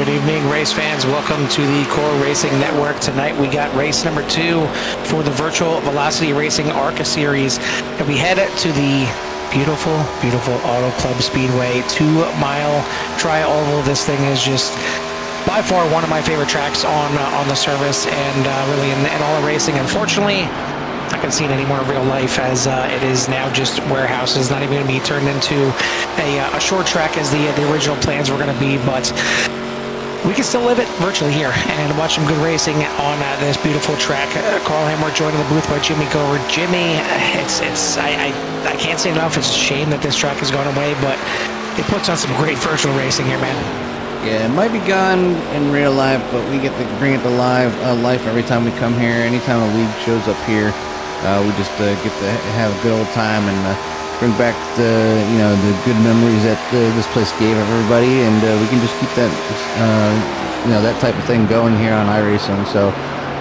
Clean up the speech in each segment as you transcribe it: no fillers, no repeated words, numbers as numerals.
Good evening, race fans. Welcome to the Core Racing Network. Tonight we got race number 2 for the Virtual Velocity Racing ARCA Series. And we head to the beautiful, beautiful Auto Club Speedway 2-mile tri-oval. This thing is just by far one of my favorite tracks on the service and really in all the racing. Unfortunately, I haven't seen it anymore in real life, as it is now just warehouses, not even going to be turned into a short track as the original plans were going to be, but we can still live it virtually here and watch some good racing on this beautiful track. Carl Hammer joining the booth by Jimmy Gover. Jimmy, I can't say enough. It's a shame that this track has gone away, but it puts on some great virtual racing here, man. Yeah, it might be gone in real life, but we get to bring it to life every time we come here. Anytime a league shows up here, we just get to have a good old time and bring back the good memories that this place gave everybody, and we can just keep that that type of thing going here on iRacing. So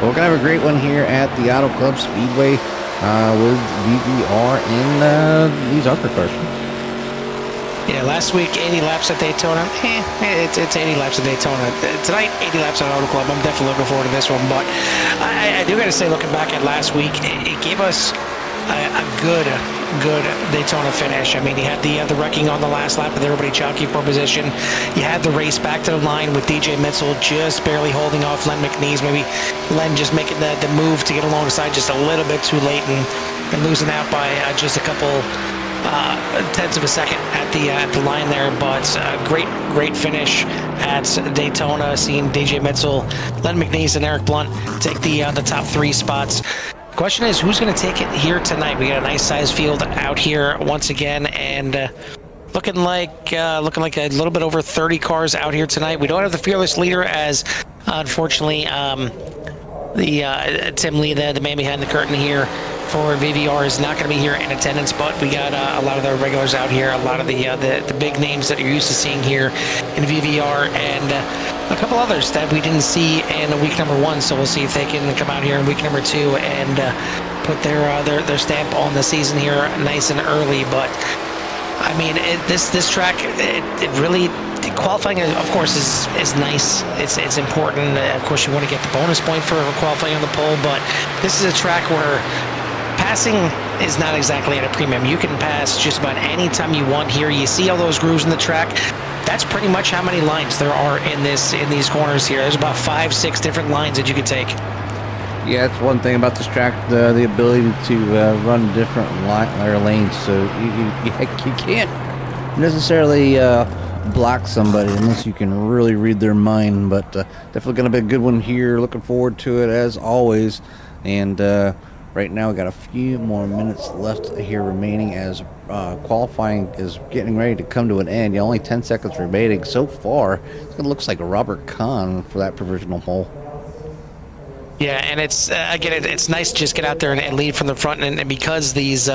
we're gonna have a great one here at the Auto Club Speedway with VVR and these ARCA cars. Yeah, last week 80 laps at Daytona. It's 80 laps at Daytona. Tonight 80 laps at Auto Club. I'm definitely looking forward to this one. But I do got to say, looking back at last week, it gave us a good Daytona finish. I mean, you had the wrecking on the last lap with everybody jockeying for position. You had the race back to the line with DJ Mitchell just barely holding off Len McNeese. Maybe Len just making the move to get alongside just a little bit too late and losing out by just a couple tenths of a second at the line there. But great finish at Daytona, seeing DJ Mitchell, Len McNeese, and Eric Blunt take the top 3 spots. Question is, who's going to take it here tonight? We got a nice sized field out here once again, and looking like a little bit over 30 cars out here tonight. We don't have the fearless leader, as unfortunately Tim Lee, the man behind the curtain here for VVR, is not going to be here in attendance, but we got a lot of the regulars out here, a lot of the big names that you're used to seeing here in VVR, and a couple others that we didn't see in week number 1. So we'll see if they can come out here in week number 2 and put their stamp on the season here nice and early. But I mean, this track, it really, qualifying, of course, is nice. It's important. Of course, you want to get the bonus point for qualifying on the pole, but this is a track where passing is not exactly at a premium. You can pass just about any time you want here. You see all those grooves in the track. That's pretty much how many lines there are in these corners here. There's about 5-6 different lines that you can take. Yeah, it's one thing about this track, the ability to run different lanes. So you can't necessarily block somebody unless you can really read their mind. But definitely going to be a good one here. Looking forward to it as always. And right now we got a few more minutes left here remaining as qualifying is getting ready to come to an end. Only 10 seconds remaining so far. It looks like Robert Kahn for that provisional pole. Yeah, and it's again, it's nice to just get out there and lead from the front, and because these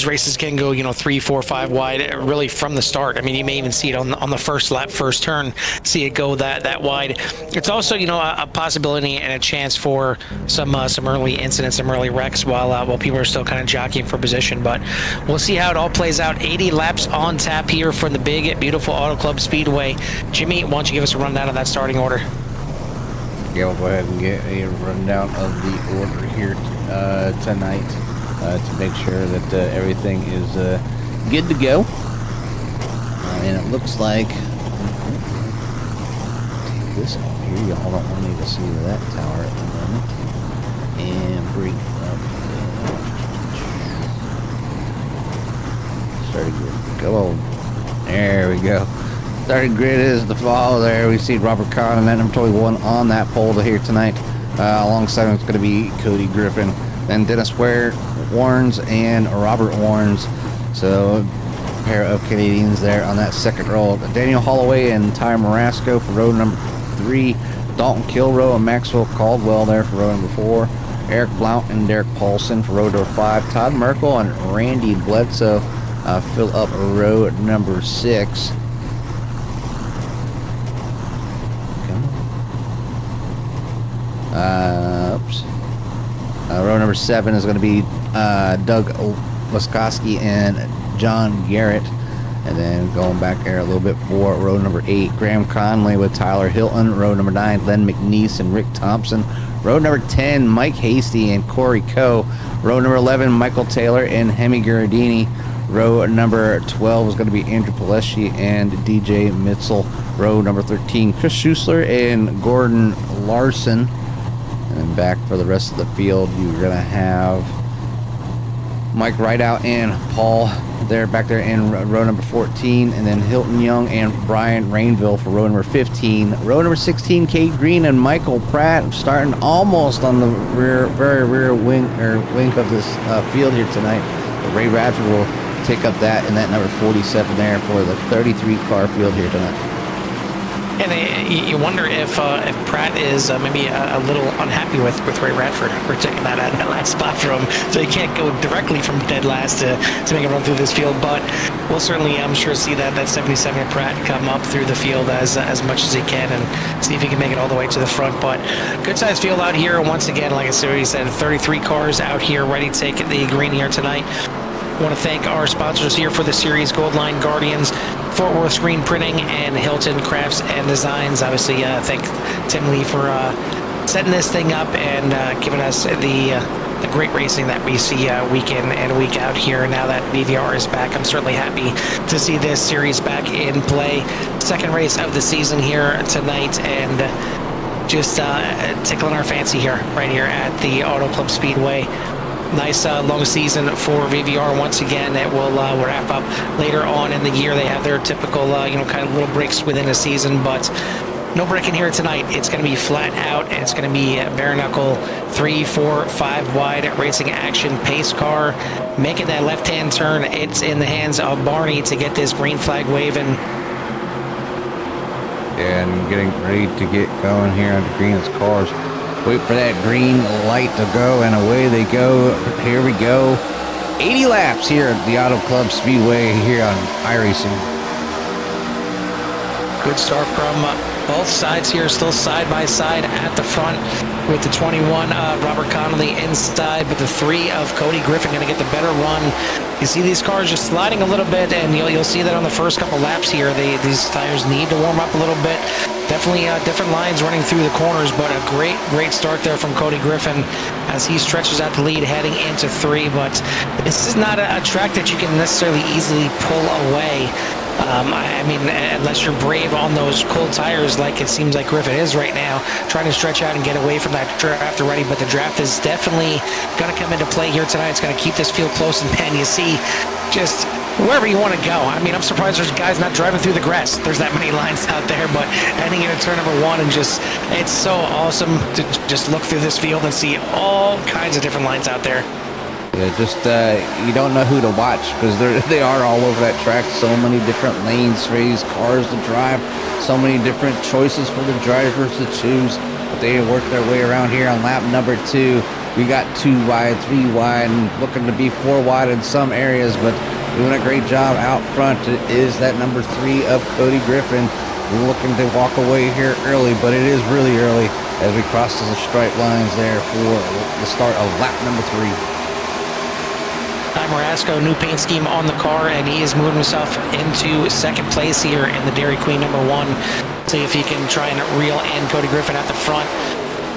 races can go 3, 4, 5 wide really from the start. I mean, you may even see it on the first lap, first turn, see it go that wide. It's also a possibility and a chance for some early incidents, some early wrecks while people are still kind of jockeying for position. But we'll see how it all plays out. 80 laps on tap here for the big, beautiful Auto Club Speedway. Jimmy, why don't you give us a rundown of that starting order? Yeah, we'll go ahead and get a rundown of the order here tonight to make sure that everything is good to go. And it looks like this up here. Y'all don't want me to see that tower at the moment. And break up. Starting grid. Go on. There we go. Starting grid is the fall there. We see Robert Kahn and that number 21 on that pole here tonight. Alongside him, it's going to be Cody Griffin, then Dennis Warnes and Robert Warnes. So a pair of Canadians there on that second row. Daniel Holloway and Ty Marasco for row number 3. Dalton Kilrow and Maxwell Caldwell there for row number 4. Eric Blount and Derek Paulson for row number 5. Todd Merkel and Randy Bledsoe fill up row number 6. Row number 7 is going to be Doug Laskowski and John Garrett. And then going back there a little bit for row number 8, Graham Conley with Tyler Hilton. Row number 9, Len McNeese and Rick Thompson. Row number 10, Mike Hasty and Corey Coe. Row number 11, Michael Taylor and Hemi Giardini. Row number 12 is going to be Andrew Palesci and DJ Mitzel. Row number 13, Chris Schussler and Gordon Larson. And then back for the rest of the field, you're going to have Mike Rideout and Paul there back there in row number 14, and then Hilton Young and Brian Rainville for row number 15. Row number 16, Kate Green and Michael Pratt starting almost on the very rear wing of this field here tonight. Ray Radford will take up that and that number 47 there for the 33 car field here tonight. And you wonder if Pratt is maybe a little unhappy with Ray Radford for taking that last spot from him, so he can't go directly from dead last to make a run through this field. But we'll certainly, I'm sure, see that 77 Pratt come up through the field as much as he can and see if he can make it all the way to the front. But good sized field out here. Once again, like I said, 33 cars out here ready to take the green here tonight. I want to thank our sponsors here for the series, Gold Line Guardians, Fort Worth Screen Printing, and Hilton Crafts and Designs. Obviously, thank Tim Lee for setting this thing up and giving us the great racing that we see week in and week out here. Now that VVR is back, I'm certainly happy to see this series back in play. Second race of the season here tonight, and just tickling our fancy here, right here at the Auto Club Speedway. Nice long season for VVR. Once again, it will wrap up later on in the year. They have their typical, kind of little breaks within a season, but no break in here tonight. It's going to be flat out, and it's going to be bare knuckle, 3, 4, 5 wide racing action, pace car, making that left-hand turn. It's in the hands of Barney to get this green flag waving. And getting ready to get going here on the greenest cars. Wait for that green light to go, and away they go. Here we go. 80 laps here at the Auto Club Speedway here on iRacing. Good start from both sides here, still side by side at the front with the 21 Robert Connolly inside, but the 3 of Cody Griffin going to get the better run. You see these cars just sliding a little bit, and you'll see that on the first couple laps here. These tires need to warm up a little bit. Definitely different lines running through the corners, but a great start there from Cody Griffin as he stretches out the lead heading into 3. But this is not a track that you can necessarily easily pull away. I mean, unless you're brave on those cold tires like it seems like Griffin is right now, trying to stretch out and get away from that draft already. But the draft is definitely going to come into play here tonight. It's going to keep this field close, and man, you see just wherever you want to go. I mean, I'm surprised there's guys not driving through the grass. There's that many lines out there, but heading into turn number 1, and just, it's so awesome to just look through this field and see all kinds of different lines out there. Yeah, just you don't know who to watch because they are all over that track. So many different lanes for these cars to drive. So many different choices for the drivers to choose. But they work their way around here on lap number 2. We got 2 wide, 3 wide, and looking to be 4 wide in some areas, but doing a great job out front is that number 3 of Cody Griffin. Looking to walk away here early, but it is really early as we cross the stripe lines there for the start of lap number 3. Marasco, new paint scheme on the car, and he is moving himself into second place here in the Dairy Queen number 1. See if he can try and reel in Cody Griffin at the front.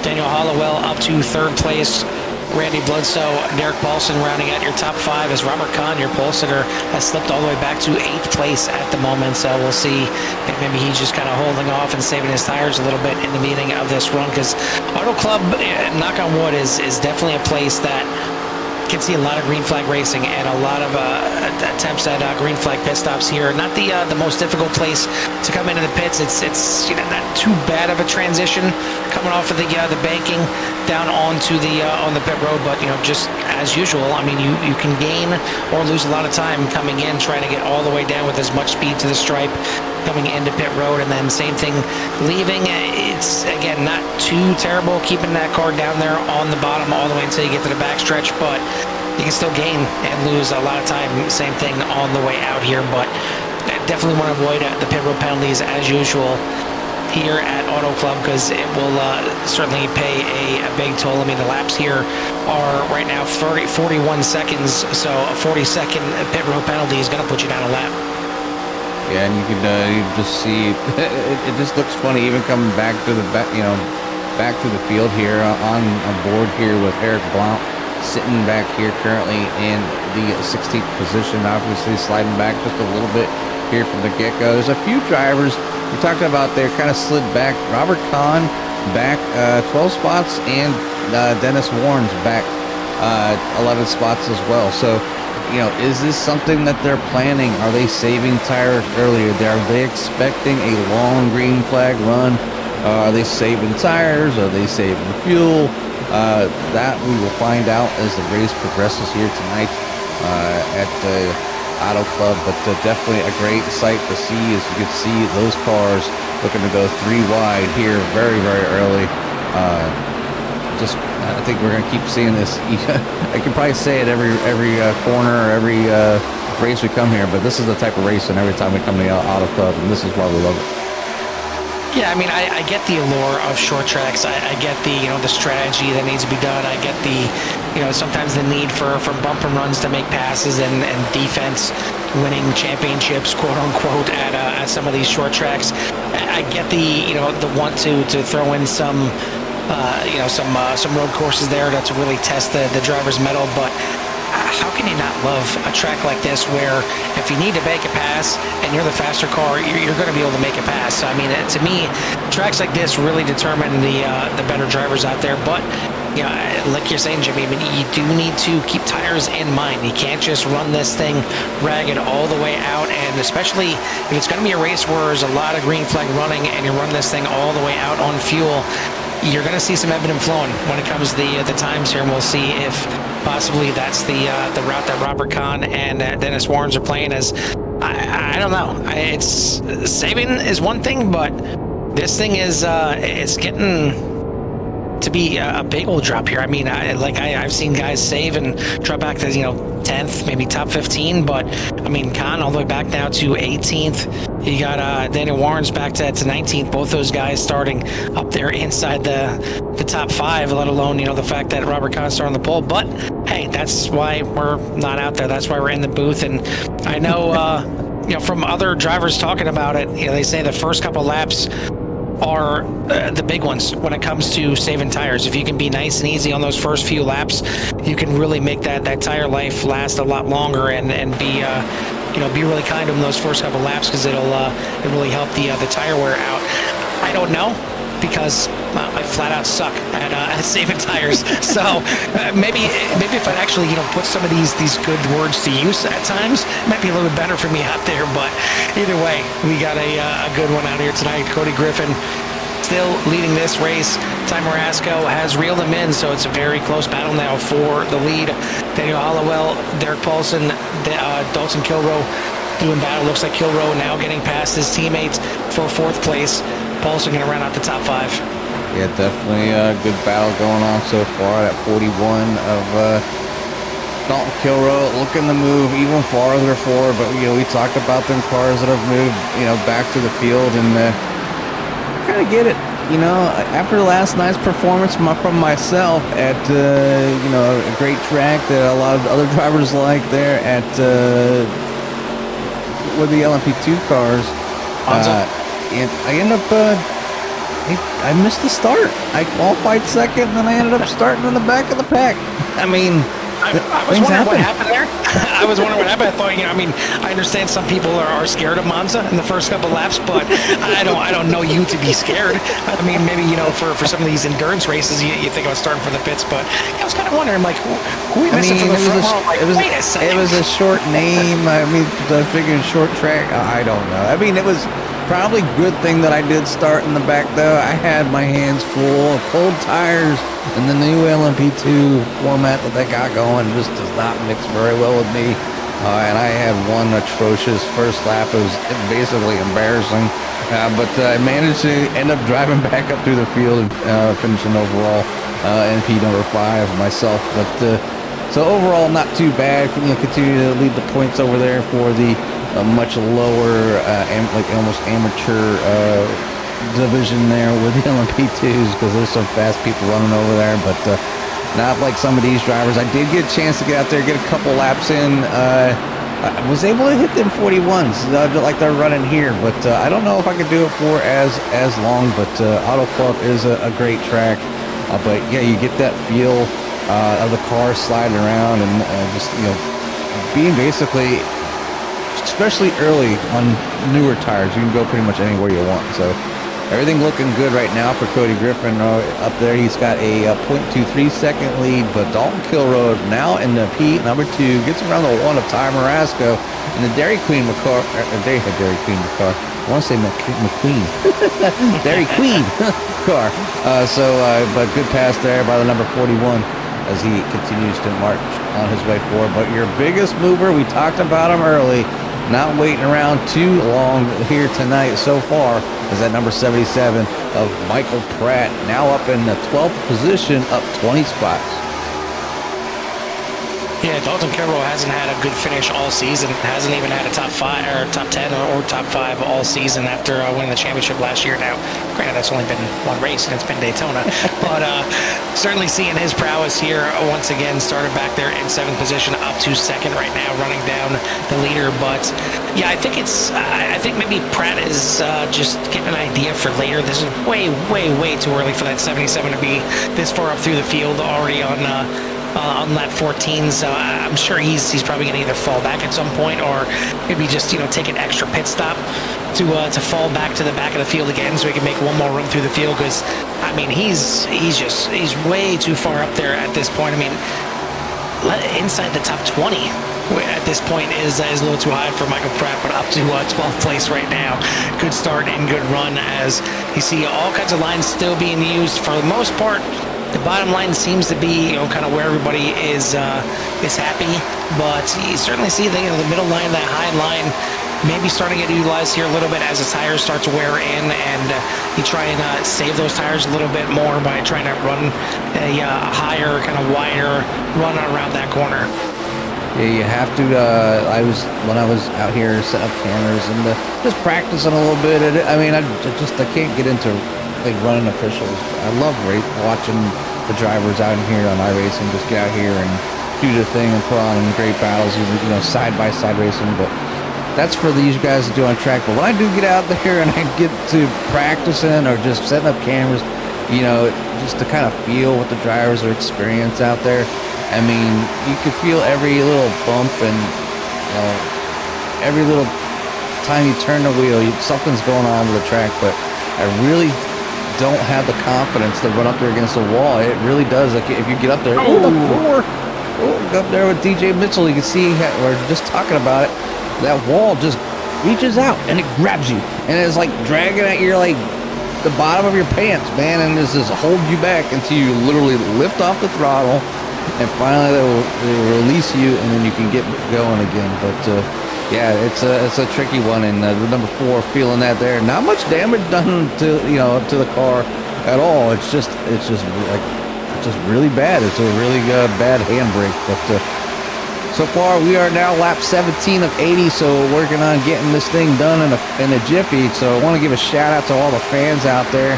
Daniel Hollowell up to 3rd place. Randy Bledsoe, Derek Paulson rounding out your top 5 as Robert Kahn, your pole sitter, has slipped all the way back to 8th place at the moment. So we'll see if maybe he's just kind of holding off and saving his tires a little bit in the beginning of this run, because Auto Club, knock on wood, is definitely a place that can see a lot of green flag racing and a lot of attempts at green flag pit stops here. Not the most difficult place to come into the pits. It's not too bad of a transition coming off of the banking down onto the on the pit road, but just as usual, I mean, you can gain or lose a lot of time coming in, trying to get all the way down with as much speed to the stripe coming into pit road, and then same thing leaving. It's again not too terrible keeping that car down there on the bottom all the way until you get to the backstretch, but you can still gain and lose a lot of time. Same thing on the way out here, but definitely want to avoid the pit road penalties as usual here at Auto Club, because it will certainly pay a big toll. I mean, the laps here are right now 41 seconds, so a 40-second pit road penalty is going to put you down a lap. Yeah, and you just see it just looks funny even coming back to the back to the field here on board here with Eric Blount sitting back here currently in the 16th position, obviously sliding back just a little bit here from the get-go. There's a few drivers we talked about there kind of slid back. Robert Kahn back 12 spots, and Dennis Warren's back 11 spots as well. So, is this something that they're planning? Are they saving tires earlier? Are they expecting a long green flag run? Are they saving tires? Are they saving fuel? That we will find out as the race progresses here tonight at the Auto Club. But definitely a great sight to see, as you can see those cars looking to go 3 wide here very, very early. I think we're going to keep seeing this. I can probably say it every corner, every race we come here, but this is the type of racing every time we come to the Auto Club, and this is why we love it. Yeah, I mean, I get the allure of short tracks. I get the the strategy that needs to be done. I get the sometimes the need for bump and runs to make passes and defense, winning championships, quote unquote, at some of these short tracks. I get the the want to throw in some road courses there to really test the driver's mettle, but how can you not love a track like this where if you need to make a pass and you're the faster car, you're going to be able to make a pass? So, I mean, to me, tracks like this really determine the better drivers out there. But, like you're saying, Jimmy, I mean, you do need to keep tires in mind. You can't just run this thing ragged all the way out, and especially if it's going to be a race where there's a lot of green flag running and you run this thing all the way out on fuel, you're going to see some ebbing and flowing when it comes to the times here, and we'll see if possibly that's the route that Robert Kahn and Dennis Warrens are playing. As I don't know, it's saving is one thing, but this thing is it's getting to be a big old drop here. I mean, I've seen guys save and drop back to 10th, maybe top 15, but I mean, Kahn all the way back now to 18th. You got Daniel Warrens back to 19th. Both those guys starting up there inside the top 5, let alone the fact that Robert Kahn started on the pole. But hey, that's why we're not out there. That's why we're in the booth. And I know from other drivers talking about it, they say the first couple laps are the big ones when it comes to saving tires. If you can be nice and easy on those first few laps, you can really make that tire life last a lot longer and be be really kind to them those first couple laps, because it'll really help the tire wear out. I don't know, because I flat out suck at saving tires. So maybe if I'd actually put some of these good words to use at times, it might be a little bit better for me out there. But either way, we got a good one out here tonight. Cody Griffin still leading this race. Ty Marasco has reeled him in, so it's a very close battle now for the lead. Daniel Hollowell, Derek Paulson, Dalton Kilroe doing battle. Looks like Kilroe now getting past his teammates for 4th place. Paulson going to round out the top 5. Yeah, definitely a good battle going on so far. At 41 of Dalton Kilroe looking to move even farther forward, but we talked about them cars that have moved back to the field, and I kind of get it. After last night's performance from myself at a great track that a lot of other drivers like there at with the LMP2 cars, and I end up I missed the start. I qualified 2nd, and then I ended up starting in the back of the pack. I mean, I was wondering what happened there. I was wondering what happened. I thought, I understand some people are scared of Monza in the first couple laps, but I don't know you to be scared. I mean, maybe for some of these endurance races, you think about starting for the pits, but I was kind of wondering, like, who we missing for the front row? Like, wait a second. It was a short name. I mean, I figured short track. I don't know. I mean, it was probably a good thing that I did start in the back, though. I had my hands full of cold tires, and the new LMP2 format that they got going just does not mix very well with me. And I had one atrocious first lap. It was basically embarrassing. But I managed to end up driving back up through the field and finishing overall NP number 5 myself. But so overall, not too bad. Continue to lead the points over there for the much lower, like almost amateur division there with the LMP2s, because there's some fast people running over there, but not like some of these drivers. I did get a chance to get out there, get a couple laps in I was able to hit them 41s like they're running here, but I don't know if I could do it for as long. But Auto Club is a great track. But yeah, you get that feel of the car sliding around and just being basically, especially early on newer tires, you can go pretty much anywhere you want. So everything looking good right now for Cody Griffin up there. He's got a 0.23 second lead, but Dalton Kilroad now in the P number 2 gets around the 1 of Ty Marasco in the Dairy Queen car. I want to say McQueen. Dairy Queen car. But good pass there by the number 41 as he continues to march on his way forward. But your biggest mover, we talked about him early, not waiting around too long here tonight so far, is that number 77 of Michael Pratt, now up in the 12th position, up 20 spots. Yeah, Dalton Kilroy hasn't had a good finish all season. Hasn't even had a top 5 or top 10 or top 5 all season after winning the championship last year. Now, granted, that's only been one race and it's been Daytona, but certainly seeing his prowess here once again. Started back there in 7th position, up to 2nd right now, running down the leader. But yeah, I think maybe Pratt is just getting an idea for later. This is way too early for that 77 to be this far up through the field already on lap 14, so I'm sure he's probably going to either fall back at some point or maybe just take an extra pit stop to fall back to the back of the field again, so he can make one more run through the field. Because I mean he's way too far up there at this point. I mean, inside the top 20 at this point is a little too high for Michael Pratt, but up to 12th place right now. Good start and good run as you see all kinds of lines still being used for the most part. The bottom line seems to be, kind of where everybody is happy, but you certainly see the middle line, that high line, maybe starting to get utilized here a little bit as the tires start to wear in, and you try and save those tires a little bit more by trying to run a higher, kind of wider run around that corner. Yeah, you have to. When I was out here setting up cameras and just practicing a little bit. I can't get into running officials. I love watching the drivers out here on iRacing just get out here and do their thing and put on great battles, side by side racing. But that's for these guys to do on track. But when I do get out there and I get to practicing or just setting up cameras, just to kind of feel what the drivers are experiencing out there. I mean, you could feel every little bump and every little time you turn the wheel, something's going on with the track. But I really don't have the confidence to run up there against the wall. It really does. Like if you get up there, up there with DJ Mitchell, you can see we're just talking about it. That wall just reaches out and it grabs you, and it's like dragging at your the bottom of your pants, man, and this is hold you back until you literally lift off the throttle, and finally they release you, and then you can get going again. But yeah, it's a tricky one, and the number 4 feeling that there. Not much damage done to to the car at all. It's just really bad. It's a really bad handbrake. But so far we are now lap 17 of 80, so we're working on getting this thing done in a jiffy. So I want to give a shout out to all the fans out there.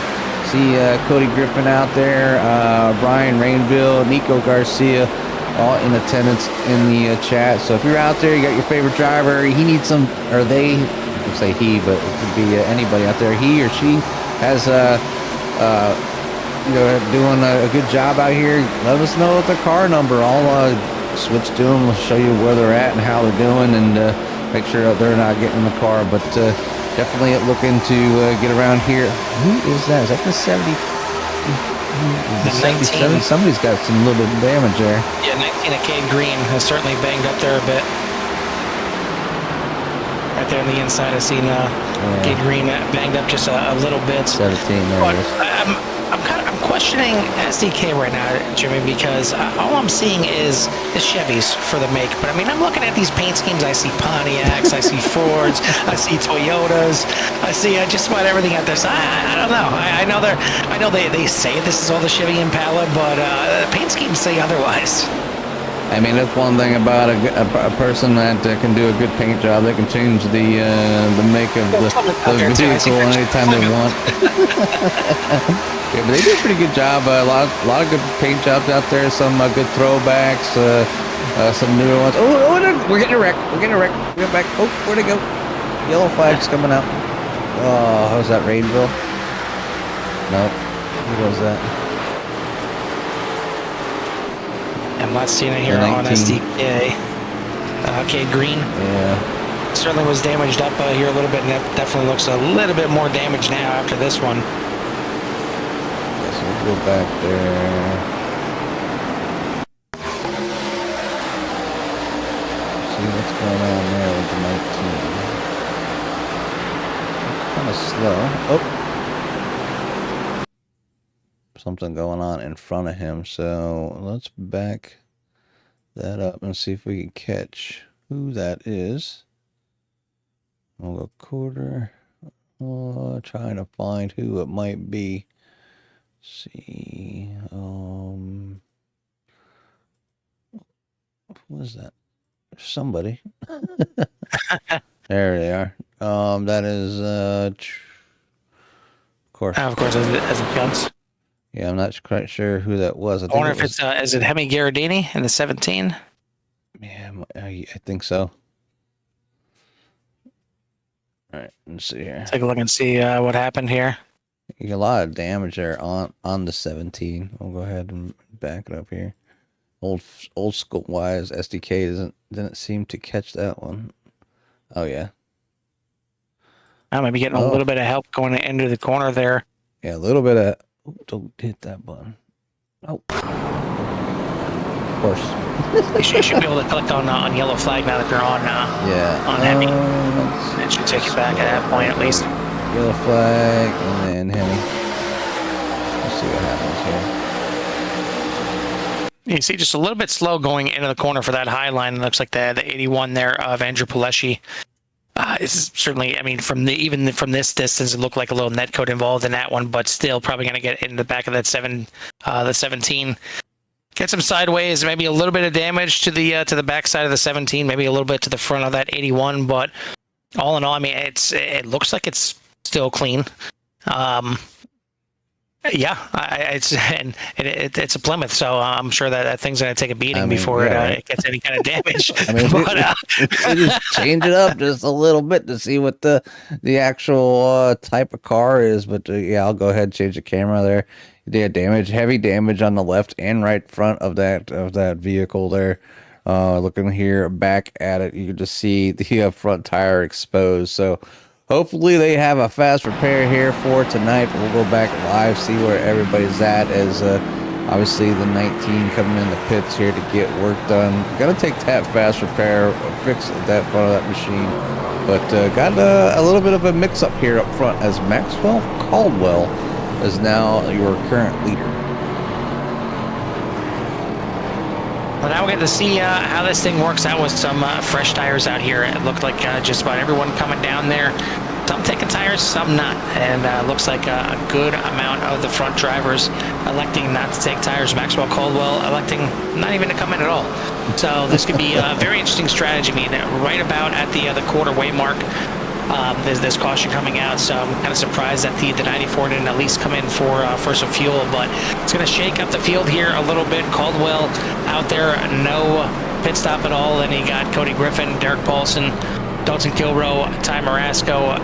See Cody Griffin out there, Brian Rainville, Nico Garcia, all in attendance in the chat. So if you're out there, you got your favorite driver, he needs some, or they, you can say he, but it could be anybody out there, he or she has doing a good job out here, let us know with their car number. I'll switch to them, show you where they're at and how they're doing, and make sure that they're not getting in the car. But definitely looking to get around here. Who is that? Is that the 70? The 77. Somebody's got some little bit of damage there. Yeah, 19 of Cade Green has certainly banged up there a bit. Right there on the inside, I've seen Cade Green banged up just a little bit. 17, there it is. I'm questioning SDK right now, Jimmy, because all I'm seeing is Chevys for the make. But I mean, I'm looking at these paint schemes. I see Pontiacs, I see Fords, I see Toyotas, I see just about everything out there. So I don't know. I know they say this is all the Chevy Impala, but the paint schemes say otherwise. I mean, that's one thing about a person that can do a good paint job. They can change the make of the vehicle anytime they want. Yeah, but they do a pretty good job. A lot of good paint jobs out there. Some good throwbacks. Some newer ones. Oh, no, we're getting a wreck. We're getting a wreck. Get back. Oh, where'd it go? Yellow flag's coming out. Oh, how's that, Rainville? Nope. Who was that? I'm not seeing it here on SDK. Okay, green. Yeah. Certainly was damaged up here a little bit, and it definitely looks a little bit more damaged now after this one. Guess we'll go back there. See what's going on there with the 19. Kind of slow. Oh. Something going on in front of him, so let's back that up and see if we can catch who that is. We'll go quarter. Trying to find who it might be. Let's see. Who is that? Somebody. There they are. That is of course. Of course, as it comes. Yeah, I'm not quite sure who that was. I wonder if it's is it Hemi Gherardini in the 17? Yeah, I think so. All right, let's see here. Take a look and see what happened here. You get a lot of damage there on the 17. We'll go ahead and back it up here. Old school wise, SDK didn't seem to catch that one. Oh yeah. I might be getting a little bit of help going into the corner there. Yeah, a little bit of. Don't hit that button. Oh. Of course. You should be able to click on yellow flag now that you're on on Hemi. It should take you back at that point at least. Yellow flag and then Hemi. Let's see what happens here. You see just a little bit slow going into the corner for that high line. It looks like the 81 there of Andrew Pileshi. It's certainly, I mean, even from this distance, it looked like a little net code involved in that one, but still probably going to get in the back of that the 17. Get some sideways, maybe a little bit of damage to the back side of the 17, maybe a little bit to the front of that 81, but all in all, I mean, it looks like it's still clean. Yeah, it's a Plymouth, so I'm sure that thing's going to take a beating before it gets any kind of damage. I mean, but, just change it up just a little bit to see what the actual type of car is. But yeah, I'll go ahead and change the camera there. Yeah, heavy damage on the left and right front of that vehicle there. Looking here back at it, you can just see the front tire exposed. So hopefully they have a fast repair here for tonight, but we'll go back live, see where everybody's at, as obviously the 19 coming in the pits here to get work done. Got to take that fast repair, fix that front of that machine, but got a little bit of a mix-up here up front, as Maxwell Caldwell is now your current leader. Well, now we're going to see how this thing works out with some fresh tires out here. It looked like just about everyone coming down there. Some taking tires, some not. And looks like a good amount of the front drivers electing not to take tires. Maxwell Caldwell electing not even to come in at all. So this could be a very interesting strategy. I mean, right about at the quarter way mark, there's this caution coming out, so I'm kind of surprised that the 94 didn't at least come in for some fuel, but it's going to shake up the field here a little bit. Caldwell out there, no pit stop at all. Then you got Cody Griffin, Derek Paulson, Dalton Kilrow, Ty Marasco,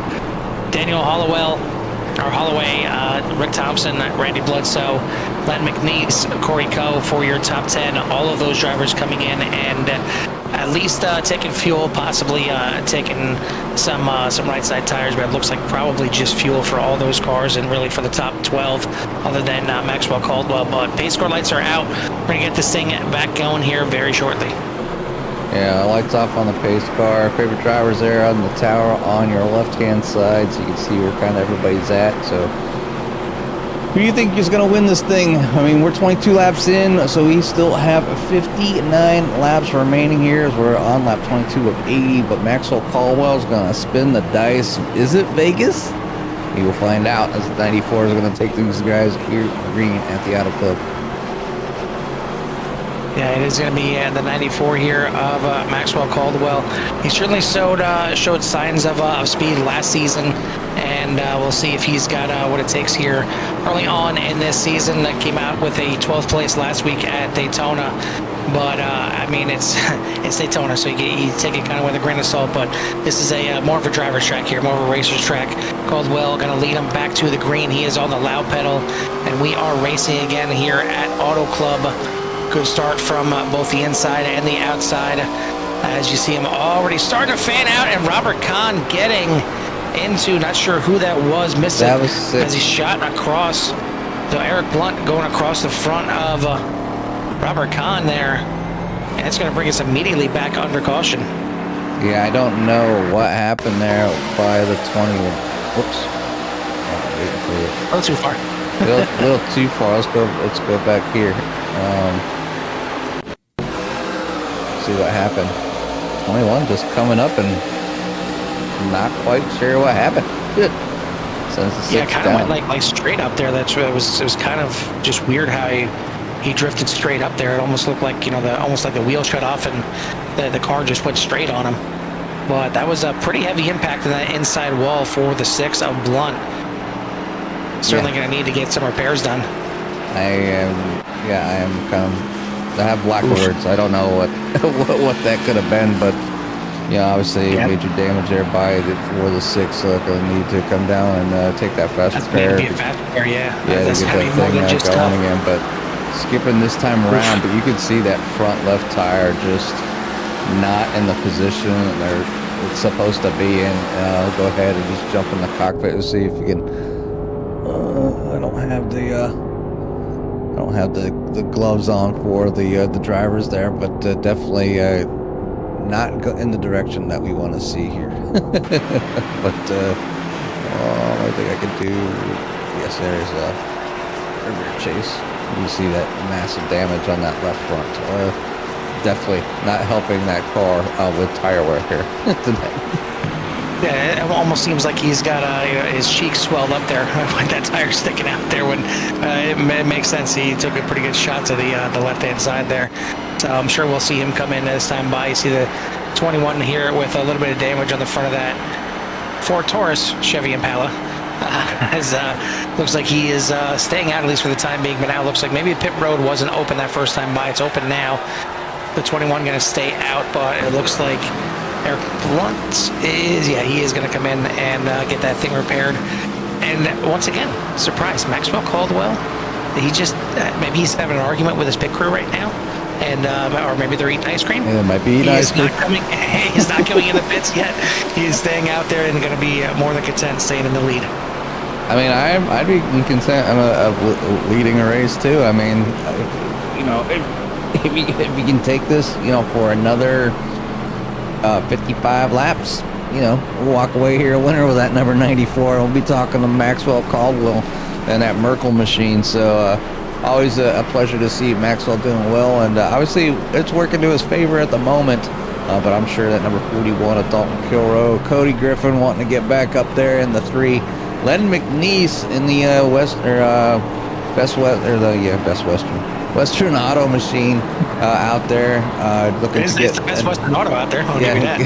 Daniel Holloway, Rick Thompson, Randy Bledsoe, Len McNeese, Corey Coe for your top 10. All of those drivers coming in and at least taking fuel, possibly taking some right side tires, but it looks like probably just fuel for all those cars and really for the top 12 other than Maxwell Caldwell. But pace car lights are out. We're going to get this thing back going here very shortly. Yeah, lights off on the pace car. Favorite drivers there on the tower on your left-hand side, so you can see where kind of everybody's at. So who do you think is going to win this thing? I mean, we're 22 laps in, so we still have 59 laps remaining here as we're on lap 22 of 80, but Maxwell Caldwell's going to spin the dice. Is it Vegas? We will find out, as the 94 is going to take these guys here green at the Auto Club. Yeah, it is going to be the 94 here of Maxwell Caldwell. He certainly showed signs of speed last season, and we'll see if he's got what it takes here early on in this season. That came out with a 12th place last week at Daytona. But I mean, it's it's Daytona, so you take it kind of with a grain of salt. But this is a more of a driver's track here, more of a racer's track. Caldwell going to lead him back to the green. He is on the loud pedal, and we are racing again here at Auto Club. Good start from both the inside and the outside. As you see him already starting to fan out, and Robert Kahn getting into, not sure who that was, missed it as he shot across. So Eric Blunt going across the front of Robert Kahn there, and it's going to bring us immediately back under caution. Yeah, I don't know what happened there by the 20. Whoops. A little too far. A little too far. Let's go back here. See what happened. 21 just coming up and not quite sure what happened. Yeah, kind of went like straight up there. It was kind of just weird how he drifted straight up there. It almost looked like, almost like the wheel shut off and the car just went straight on him. But that was a pretty heavy impact in that inside wall for the 6 of Blunt. Certainly going to need to get some repairs done. I am kind of, I have black words. I don't know what that could have been, but obviously major damage there for the 6. So they're going to need to come down and take that fast repair. Yeah, that's get that thing going again. But skipping this time around, but you can see that front left tire just not in the position it's supposed to be in. I'll go ahead and just jump in the cockpit and see if you can. I don't have the gloves on for the drivers there, but definitely not go in the direction that we want to see here. But I think I could do. Yes, there's a rear chase. You see that massive damage on that left front. Definitely not helping that car with tire wear here tonight. Yeah, it almost seems like he's got his cheeks swelled up there with that tire sticking out there. When it makes sense, he took a pretty good shot to the left-hand side there. So I'm sure we'll see him come in this time by. You see the 21 here with a little bit of damage on the front of that Ford Taurus Chevy Impala. Looks like he is staying out at least for the time being, but now it looks like maybe pit road wasn't open that first time by. It's open now. The 21 going to stay out, but it looks like Eric Blunt he is going to come in and get that thing repaired. And once again, surprise, Maxwell Caldwell. He just maybe he's having an argument with his pit crew right now, and or maybe they're eating ice cream. Yeah, they might be eating ice cream. He's not coming in the pits yet. He's staying out there and going to be more than content staying in the lead. I mean, I'd be content of leading a race too. I mean, if you can take this, for another 55 laps, we'll walk away here a winner with that number 94. We'll be talking to Maxwell Caldwell and that Merkel machine. So always a pleasure to see Maxwell doing well, and obviously it's working to his favor at the moment. But I'm sure that number 41 of Dalton Kilroe, Cody Griffin wanting to get back up there in the 3. Len McNeese in the Western Auto Machine out there looking to get the best Western Auto out there. I'll give you that.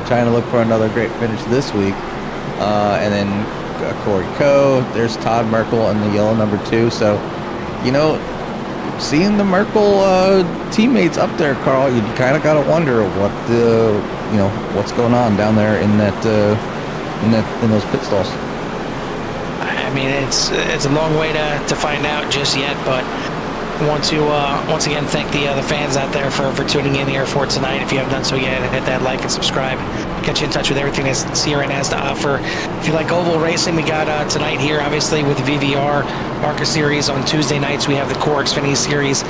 Trying to look for another great finish this week. And then Corey Coe, there's Todd Merkel in the yellow number 2. So, seeing the Merkel teammates up there, Carl, you kind of got to wonder what's going on down there in those pit stalls. I mean, it's a long way to find out just yet, but I want to once again thank the fans out there for tuning in here for tonight. If you haven't done so yet, hit that like and subscribe. Get you in touch with everything that CRN has to offer. If you like oval racing, we got tonight here, obviously, with the VVR ARCA series. On Tuesday nights, we have the Core Xfinity series.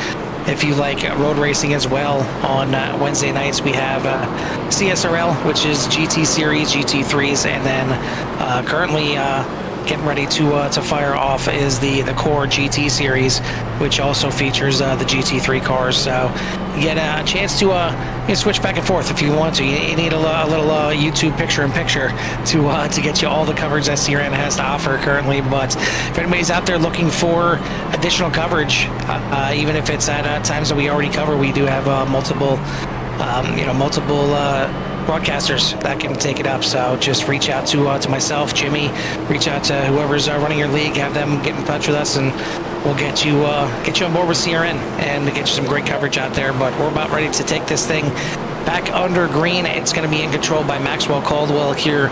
If you like road racing as well, on Wednesday nights we have CSRL, which is GT series, GT3s, and then currently getting ready to fire off is the Core GT series, which also features the GT3 cars. So you get a chance to switch back and forth if you want to. You need a little YouTube picture-in-picture to get you all the coverage that CRN has to offer currently. But if anybody's out there looking for additional coverage, even if it's at times that we already cover, we do have multiple broadcasters that can take it up. So just reach out to myself, Jimmy, reach out to whoever's running your league, have them get in touch with us, and we'll get you on board with CRN and get you some great coverage out there. But we're about ready to take this thing back under green. It's going to be in control by Maxwell Caldwell here.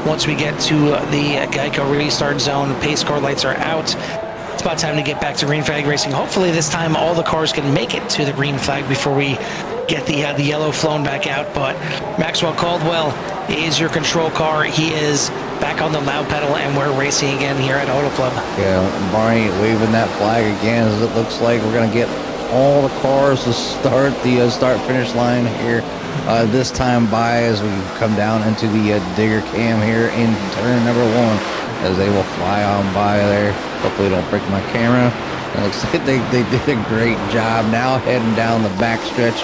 Once we get to the Geico restart zone, pace car lights are out. It's about time to get back to green flag racing. Hopefully this time all the cars can make it to the green flag before we get the yellow flown back out. But Maxwell Caldwell is your control car. He is back on the loud pedal, and we're racing again here at Auto Club. Yeah, Barney waving that flag again, as it looks like we're going to get all the cars to start the start-finish line here this time by, as we come down into the digger cam here in turn number 1, as they will fly on by there. Hopefully don't break my camera. It looks like they did a great job now heading down the back stretch,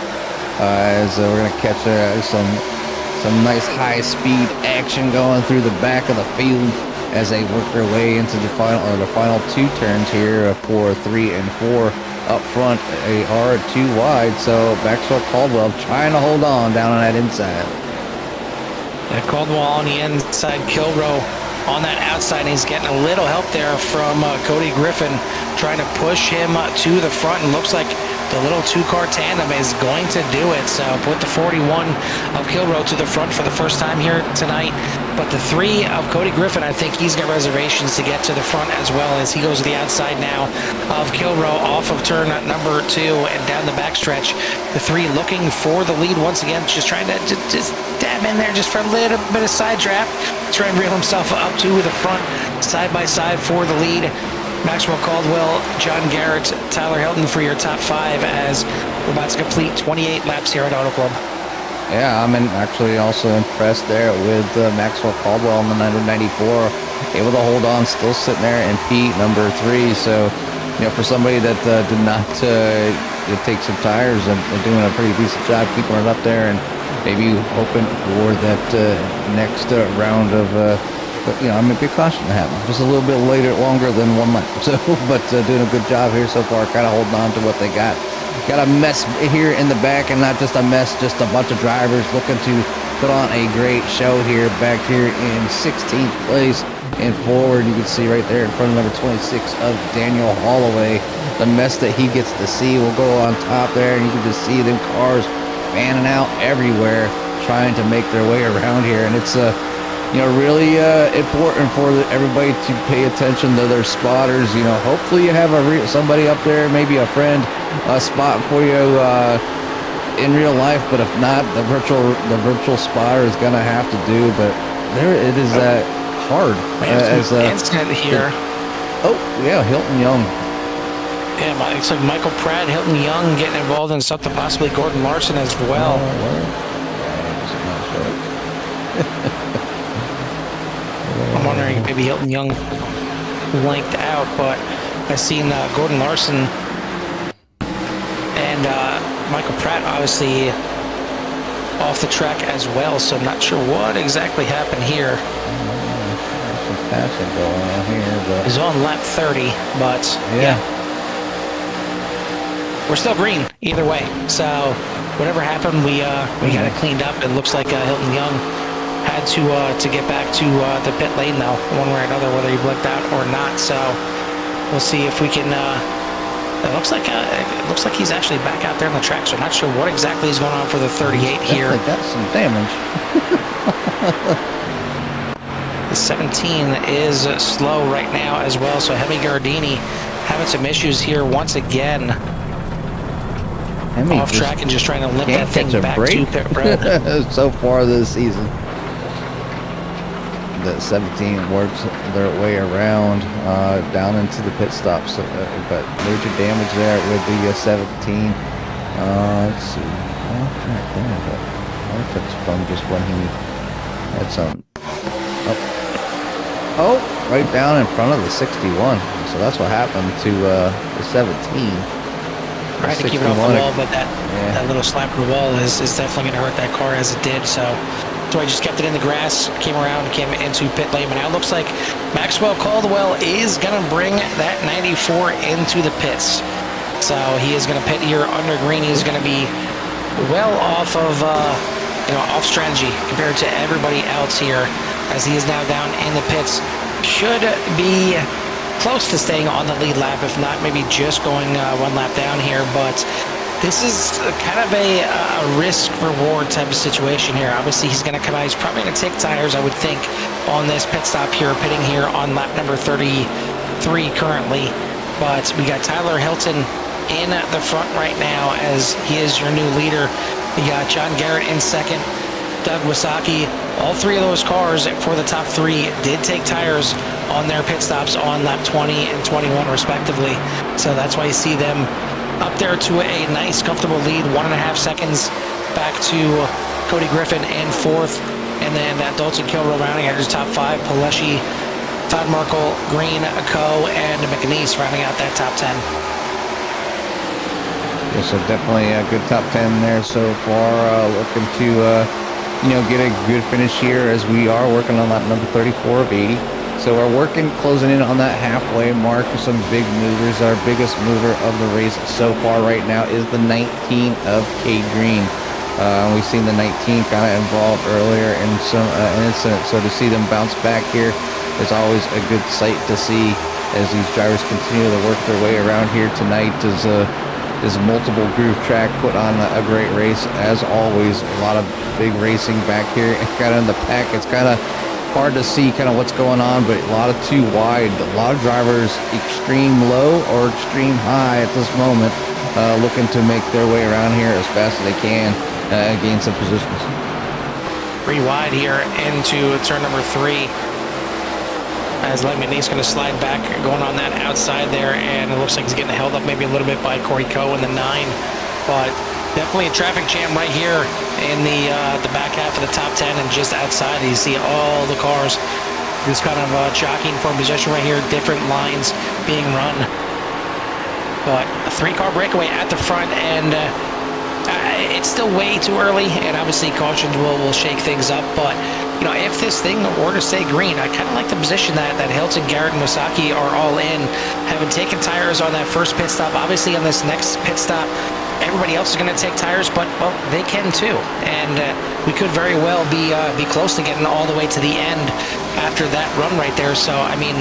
as we're going to catch some nice high-speed action going through the back of the field as they work their way into the final 2 turns here, 4, 3, and 4 up front. They are 2 wide, so Maxwell Caldwell trying to hold on down on that inside. Yeah, Caldwell on the inside, Kilrow on that outside, and he's getting a little help there from Cody Griffin, trying to push him to the front, and looks like the little 2-car tandem is going to do it. So put the 41 of Kilrow to the front for the first time here tonight. But the 3 of Cody Griffin, I think he's got reservations to get to the front, as well as he goes to the outside now of Kilrow off of turn number 2 and down the backstretch. The 3 looking for the lead once again, just trying to just dab in there just for a little bit of side draft. Try and reel himself up to the front, side by side for the lead. Maxwell Caldwell, John Garrett, Tyler Hilton for your top 5, as we're about to complete 28 laps here at Auto Club. Yeah, I'm actually also impressed there with Maxwell Caldwell in the 994, able to hold on, still sitting there in P number 3. So, for somebody that did not take some tires and doing a pretty decent job keeping it up there, and maybe hoping for that next round of, big caution to happen. Just a little bit longer than 1 lap. So, but doing a good job here so far, kind of holding on to what they got. Got a mess here in the back, and not just a mess, just a bunch of drivers looking to put on a great show here back here in 16th place. And forward, you can see right there in front of number 26 of Daniel Holloway, the mess that he gets to see will go on top there, and you can just see them cars fanning out everywhere, trying to make their way around here. And it's really important for everybody to pay attention to their spotters. Hopefully you have somebody up there, maybe a friend, spot for you in real life. But if not, the virtual spotter is gonna have to do. But there it is, hard as incident here. Hilton Young. Yeah, it's like Michael Pratt, Hilton Young getting involved in something, possibly Gordon Larson as well. I'm wondering if maybe Hilton Young blanked out, but I've seen Gordon Larson and Michael Pratt obviously off the track as well, so I'm not sure what exactly happened here. There's some passing going on here, but he's on lap 30, but yeah. We're still green either way, so whatever happened, we got it cleaned up. It looks like Hilton Young had to get back to the pit lane now, one way or another, whether he blinked out or not. So we'll see if we can. It looks like he's actually back out there on the track. So I'm not sure what exactly is going on for the 38 here. Got some damage. The 17 is slow right now as well. So Hemi Gardini having some issues here once again. Off track and just trying to limp that thing back to pit road. So far this season. The 17 works their way around down into the pit stops, but major damage there with the 17. Let's see, off track there, but I wonder if it's from just when he had some. Right down in front of the 61. So that's what happened to the 17. Tried to keep it off the wall, but that little slap of the wall is definitely going to hurt that car as it did. So I just kept it in the grass, came around, came into pit lane. But now it looks like Maxwell Caldwell is going to bring that 94 into the pits. So he is going to pit here under green. He's going to be well off of off strategy compared to everybody else here, as he is now down in the pits. Should be close to staying on the lead lap, if not maybe just going one lap down here. But this is kind of a risk-reward type of situation here. Obviously, he's going to come out. He's probably going to take tires, I would think, on this pit stop here, pitting here on lap number 33 currently. But we got Tyler Hilton in the front right now, as he is your new leader. You got John Garrett in second, Doug Wasaki. All three of those cars for the top three did take tires on their pit stops on lap 20 and 21 respectively. So that's why you see them up there to a nice comfortable lead, 1.5 seconds back to Cody Griffin in fourth, and then Dalton Kilrow rounding out your top five. Paleshi, Todd Merkel, Green, Coe, and McNeese rounding out that top 10. Yeah, so definitely a good top 10 there so far. Looking to get a good finish here, as we are working on lap number 34 of 80. So we're closing in on that halfway mark with some big movers. Our biggest mover of the race so far right now is the 19 of Cade Green. We've seen the 19 kind of involved earlier in some incident, so to see them bounce back here is always a good sight to see, as these drivers continue to work their way around here tonight. Is multiple groove track put on a great race as always. A lot of big racing back here, and kind of in the pack, it's kind of hard to see kind of what's going on, but a lot of too wide. A lot of drivers extreme low or extreme high at this moment, looking to make their way around here as fast as they can, gain some positions. Pretty wide here into turn number 3, as McNeese going to slide back, going on that outside there, and it looks like he's getting held up maybe a little bit by Corey Coe in the 9. But definitely a traffic jam right here in the back half of the top 10, and just outside you see all the cars just kind of jockeying for position right here, different lines being run. But a 3-car breakaway at the front, and it's still way too early, and obviously cautions will shake things up. But if this thing were to stay green, I kind of like the position that Hilton, Garrett, and Wasaki are all in, having taken tires on that first pit stop. Obviously on this next pit stop, everybody else is going to take tires, but well, they can too, and we could very well be close to getting all the way to the end after that run right there. So I mean,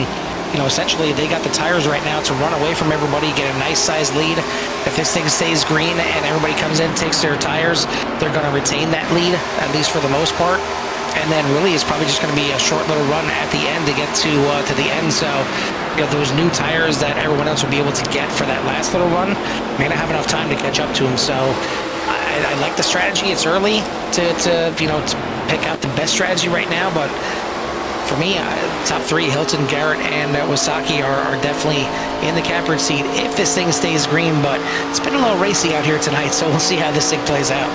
essentially they got the tires right now to run away from everybody, get a nice sized lead. If this thing stays green and everybody comes in, takes their tires, they're going to retain that lead, at least for the most part. And then really it's probably just going to be a short little run at the end to get to the end. So those new tires that everyone else will be able to get for that last little run, may not have enough time to catch up to them. So I like the strategy. It's early to pick out the best strategy right now, but for me, top 3, Hilton, Garrett, and Wasaki are definitely in the catbird seat if this thing stays green. But it's been a little racy out here tonight, so we'll see how this thing plays out.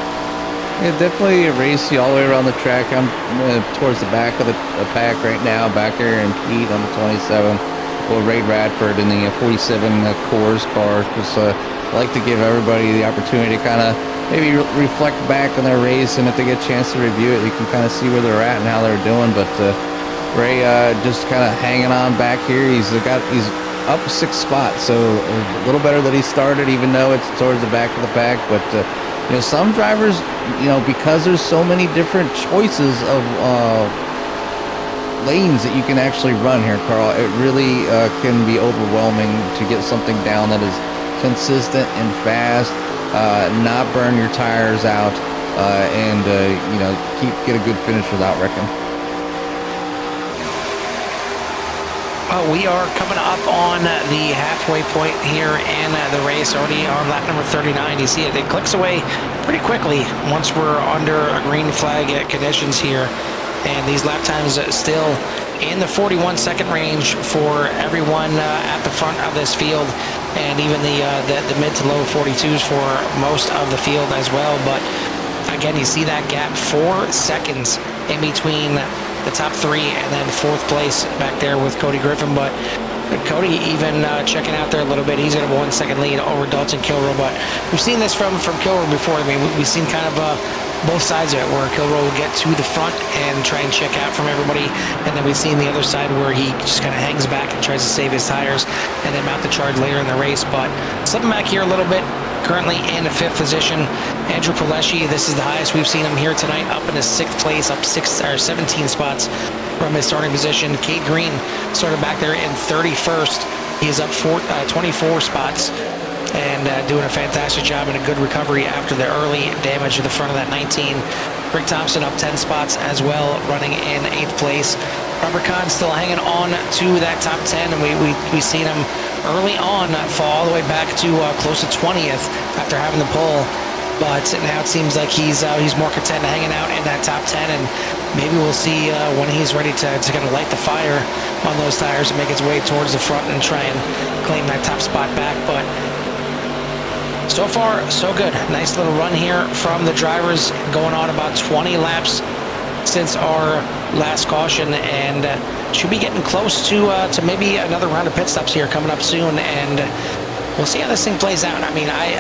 Yeah, definitely racy all the way around the track. I'm towards the back of the pack right now, back here in Pete on the 27. Well, Ray Radford in the 47 Coors car, because I like to give everybody the opportunity to kind of maybe reflect back on their race, and if they get a chance to review it, you can kind of see where they're at and how they're doing. But Ray just kind of hanging on back here. He's up 6 spots, so a little better than he started, even though it's towards the back of the pack. But some drivers, because there's so many different choices of lanes that you can actually run here, Carl, it really can be overwhelming to get something down that is consistent and fast, not burn your tires out, and get a good finish without wrecking. Well, we are coming up on the halfway point here in the race, already on lap number 39. You see it clicks away pretty quickly once we're under a green flag conditions here. And these lap times still in the 41-second range for everyone at the front of this field, and even the mid to low 42s for most of the field as well. But again, you see that gap, 4 seconds in between the top 3 and then 4th place back there with Cody Griffin. But Cody even checking out there a little bit. He's got a 1 second lead over Dalton Kilrow. But we've seen this from Kilrow before. I mean, we've seen kind of both sides of it, where Kilrow will get to the front and try and check out from everybody, and then we've seen the other side where he just kind of hangs back and tries to save his tires and then mount the charge later in the race. But slipping back here a little bit, currently in 5th position. Andrew Pileshi, this is the highest we've seen him here tonight, up in his 6th place, up 17 spots from his starting position. Cade Green started back there in 31st. He is up 24 spots and doing a fantastic job and a good recovery after the early damage to the front of that 19. Rick Thompson up 10 spots as well, running in 8th place. Robert Kahn still hanging on to that top 10, and we seen him early on fall all the way back to close to 20th after having the pole. But now it seems like he's more content hanging out in that top 10, and maybe we'll see when he's ready to kind of light the fire on those tires and make his way towards the front and try and claim that top spot back. But so far, so good. Nice little run here from the drivers, going on about 20 laps since our last caution, and should be getting close to maybe another round of pit stops here coming up soon, and we'll see how this thing plays out. I mean, I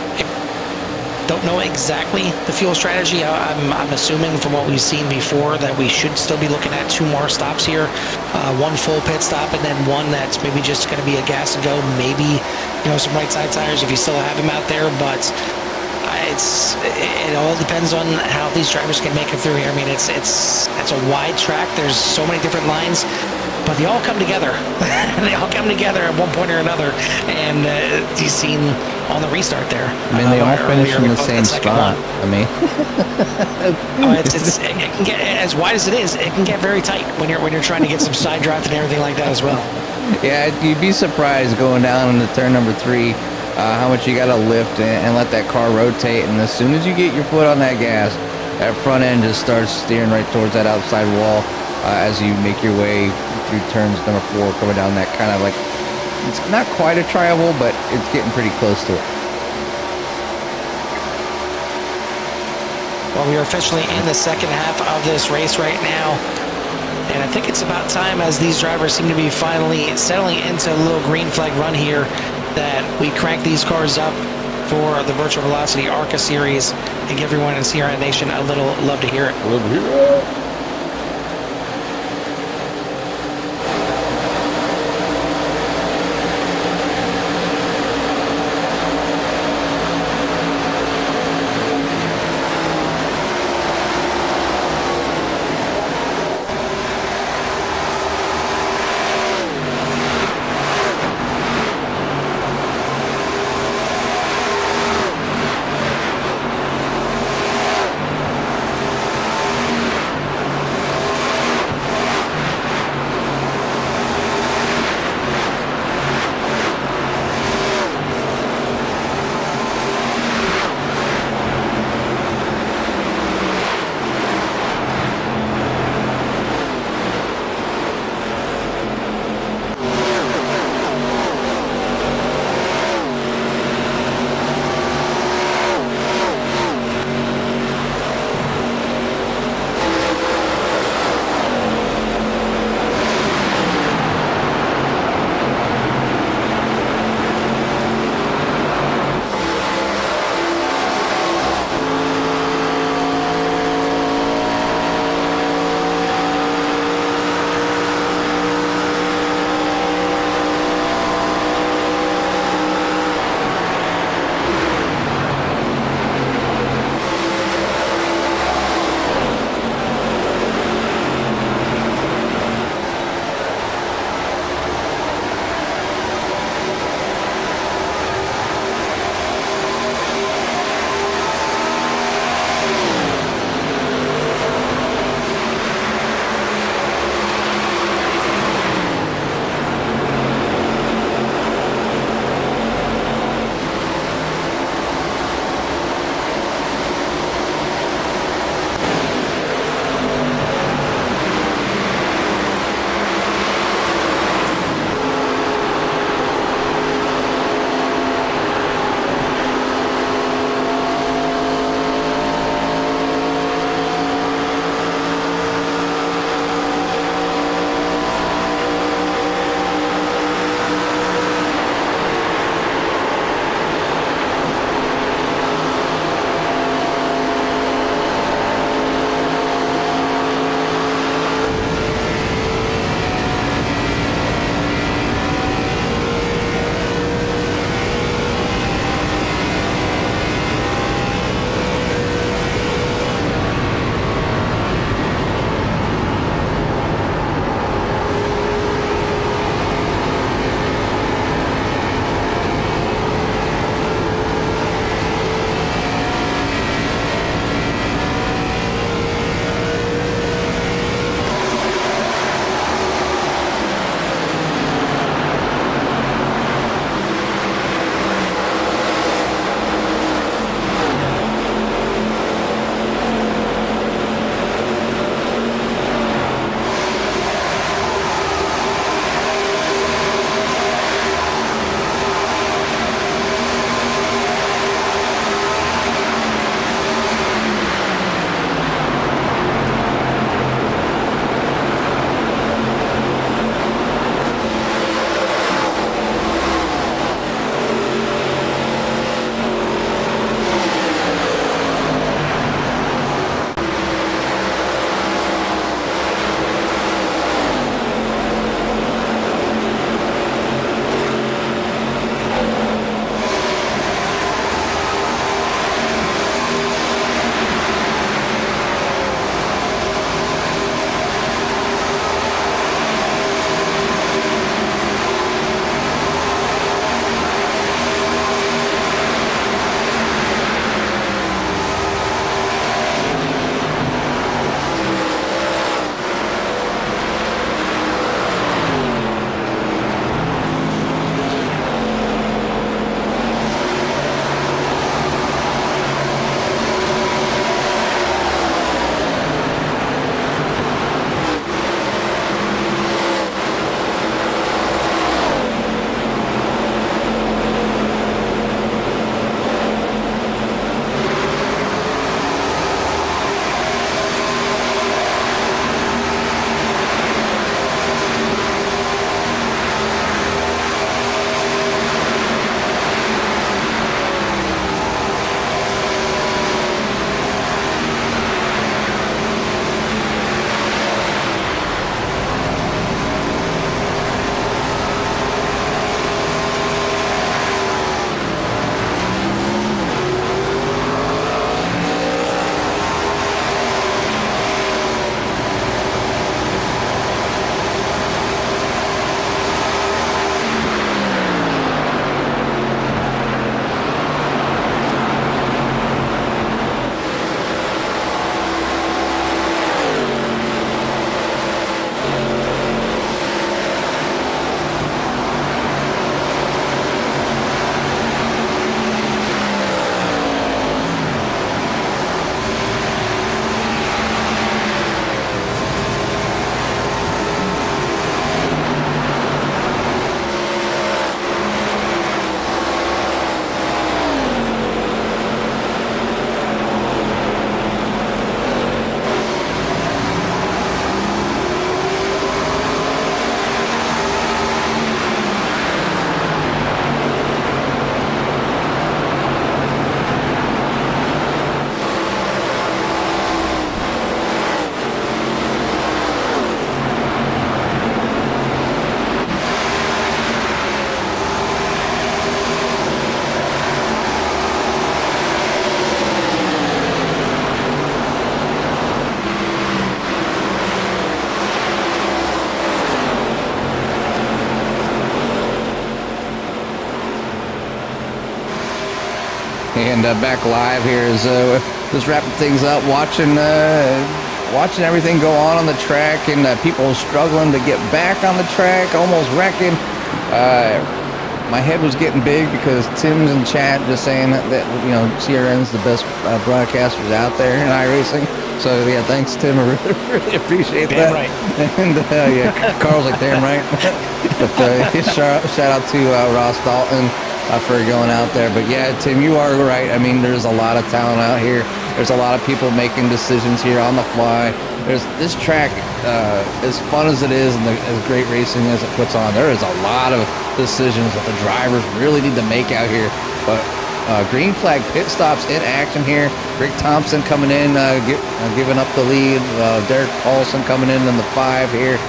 don't know exactly the fuel strategy. I'm assuming from what we've seen before that we should still be looking at 2 more stops here, 1 full pit stop and then 1 that's maybe just going to be a gas and go, maybe, you know, some right side tires if you still have them out there. But it all depends on how these drivers can make it through here. I mean, it's a wide track. There's so many different lines, but they all come together. They all come together at one point or another, and you've seen on the restart there. I mean, they all finish in the same spot. I mean, it can get as wide as it is. It can get very tight when you're trying to get some side drift and everything like that as well. Yeah, you'd be surprised going down into turn number 3. How much you got to lift and let that car rotate, and as soon as you get your foot on that gas, that front end just starts steering right towards that outside wall as you make your way through turns number 4, coming down that kind of like, it's not quite a tri-oval, but it's getting pretty close to it. Well, we are officially in the second half of this race right now, and I think it's about time, as these drivers seem to be finally settling into a little green flag run here, that we crank these cars up for the Virtual Velocity ARCA series and give everyone in CRN Nation a little love to hear it. Love to hear it. And back live here is just wrapping things up, watching everything go on the track, and people struggling to get back on the track, almost wrecking. My head was getting big because Tim's in chat just saying that CRN's the best broadcasters out there in iRacing. So yeah, thanks Tim, I really appreciate that. Right. And yeah, Carl's like, damn right. But shout out to Ross Dalton for going out there. But yeah, Tim, you are right. I mean, there's a lot of talent out here. There's a lot of people making decisions here on the fly. There's this track, as fun as it is and as great racing as it puts on, there is a lot of decisions that the drivers really need to make out here. But green flag pit stops in action here. Rick Thompson coming in, giving up the lead. Derek Paulson coming in the 5 here.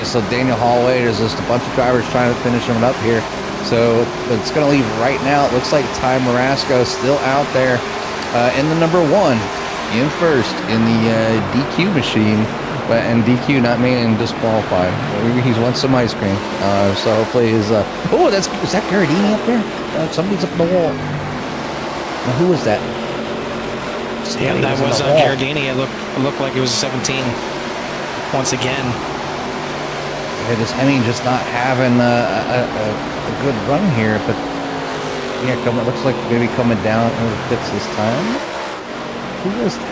So Daniel Holloway, there's just a bunch of drivers trying to finish them up here. So it's going to leave right now. It looks like Ty Marasco still out there in the number 1. In first in the DQ machine, and DQ not meaning disqualified. He's won some ice cream, so hopefully his. Is that Garridini up there? Somebody's up on the wall. Now, who was that? Yeah, that was Garridini. It looked like it was 17 once again. Yeah, just not having a good run here, but yeah, it looks like maybe coming down in the pits this time. Who was that?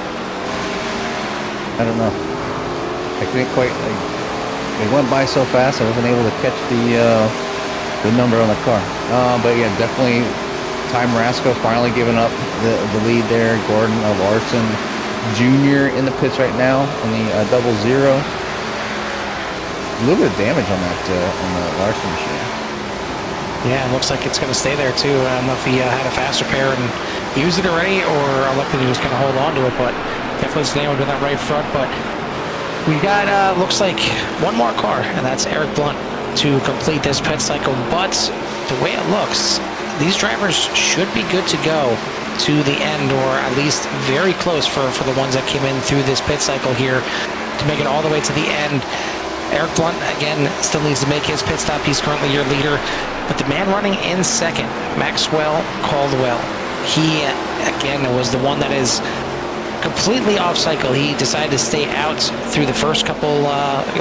I don't know. I couldn't quite. It went by so fast, I wasn't able to catch the number on the car. But yeah, definitely. Ty Marasco finally giving up the lead there. Gordon Larson Jr. in the pits right now on the 00. A little bit of damage on that on the Larson machine. Yeah, it looks like it's going to stay there too. I don't know if he had a fast repair and used it already, or elected to just kind of hold on to it, but definitely staying with that right front. But we got, looks like one more car, and that's Eric Blunt to complete this pit cycle. But the way it looks, these drivers should be good to go to the end, or at least very close for the ones that came in through this pit cycle here to make it all the way to the end. Eric Blunt, again, still needs to make his pit stop. He's currently your leader. But the man running in second, Maxwell Caldwell, he, again, was the one that is completely off cycle. He decided to stay out through the first couple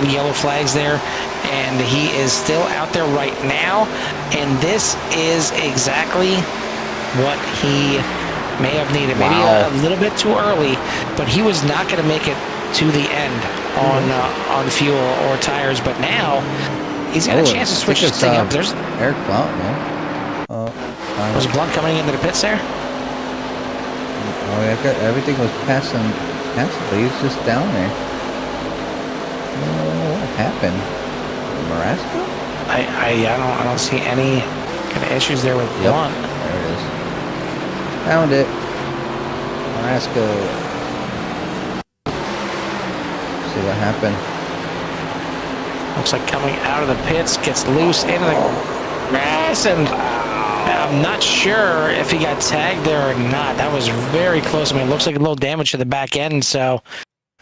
yellow flags there, and he is still out there right now. And this is exactly what he may have needed. Maybe a little bit too early, but he was not going to make it to the end on fuel or tires. But now he's got a chance to switch this thing up. There's Eric Blunt, man. Was Blunt coming into the pits there? Oh, yeah, everything was passing, but he was just down there. What happened? Marasco? I don't see any kind of issues there with Blunt. There it is. Found it. Marasco. See what happened. Looks like coming out of the pits, gets loose into the grass, and I'm not sure if he got tagged there or not. That was very close. I mean, it looks like a little damage to the back end, so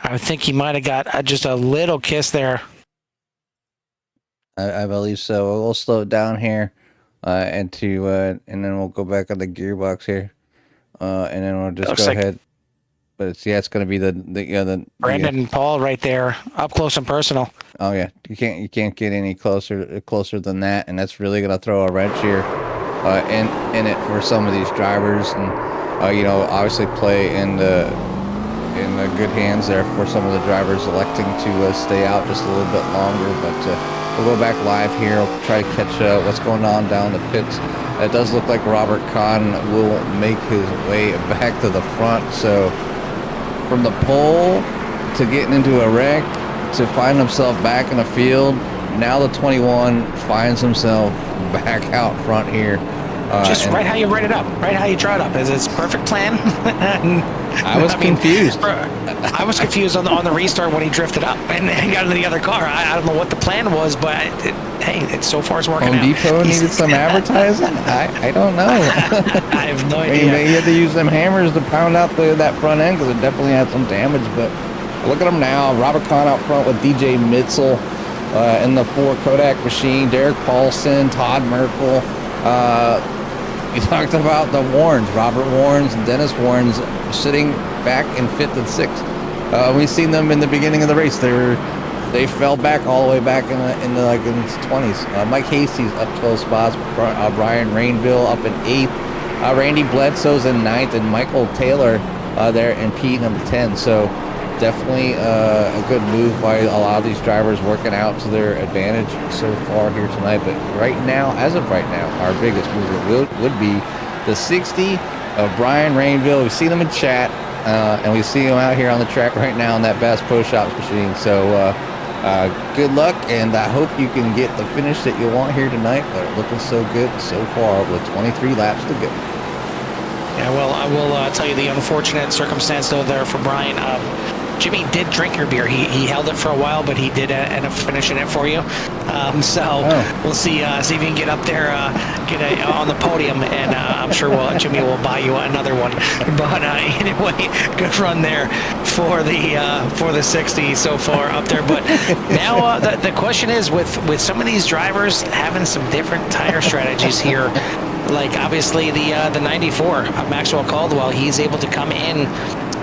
I think he might have got just a little kiss there. I believe so. We'll slow it down here, and then we'll go back on the gearbox here, and then we'll just go ahead. But it's going to be the Brandon and Paul right there, up close and personal. Oh yeah, you can't get any closer than that, and that's really going to throw a wrench here in it for some of these drivers, and obviously play in the good hands there for some of the drivers electing to stay out just a little bit longer. But we'll go back live here. We'll try to catch what's going on down the pits. It does look like Robert Kahn will make his way back to the front. So from the pole to getting into a wreck to find himself back in the field, now the 21 finds himself back out front here. Just right how you write it up, right how you draw it up. It's a perfect plan. I was confused. I was confused on the restart when he drifted up and got into the other car. I don't know what the plan was, but hey, so far it's working out. Home Depot needed some advertising? I don't know. I have no idea. They had to use them hammers to pound out that front end because it definitely had some damage. But look at him now. Robert Kahn out front with DJ Mitzel in the 4 Kodak machine. Derek Paulson, Todd Merkel. You talked about the Warrens, Robert Warrens and Dennis Warrens sitting back in 5th and 6th. We've seen them in the beginning of the race. They fell back all the way back in the 20s. Mike Hasty's up 12 spots. Brian Rainville up in 8th. Randy Bledsoe's in 9th, and Michael Taylor there in P number 10. So definitely a good move by a lot of these drivers, working out to their advantage so far here tonight. But right now, as of right now, our biggest mover would be the 60 of Brian Rainville. We've seen him in chat, and we see him out here on the track right now in that Bass Pro Shops machine. So good luck, and I hope you can get the finish that you want here tonight. But looking so good so far with 23 laps to go. Yeah, well, I will tell you the unfortunate circumstance, though, there for Brian. Jimmy did drink your beer. He held it for a while, but he did end up finishing it for you. We'll see if you can get up there, on the podium, and I'm sure Jimmy will buy you another one. But anyway, good run there for the 60 so far up there. But now the question is, with some of these drivers having some different tire strategies here, like obviously the 94 Maxwell Caldwell, he's able to come in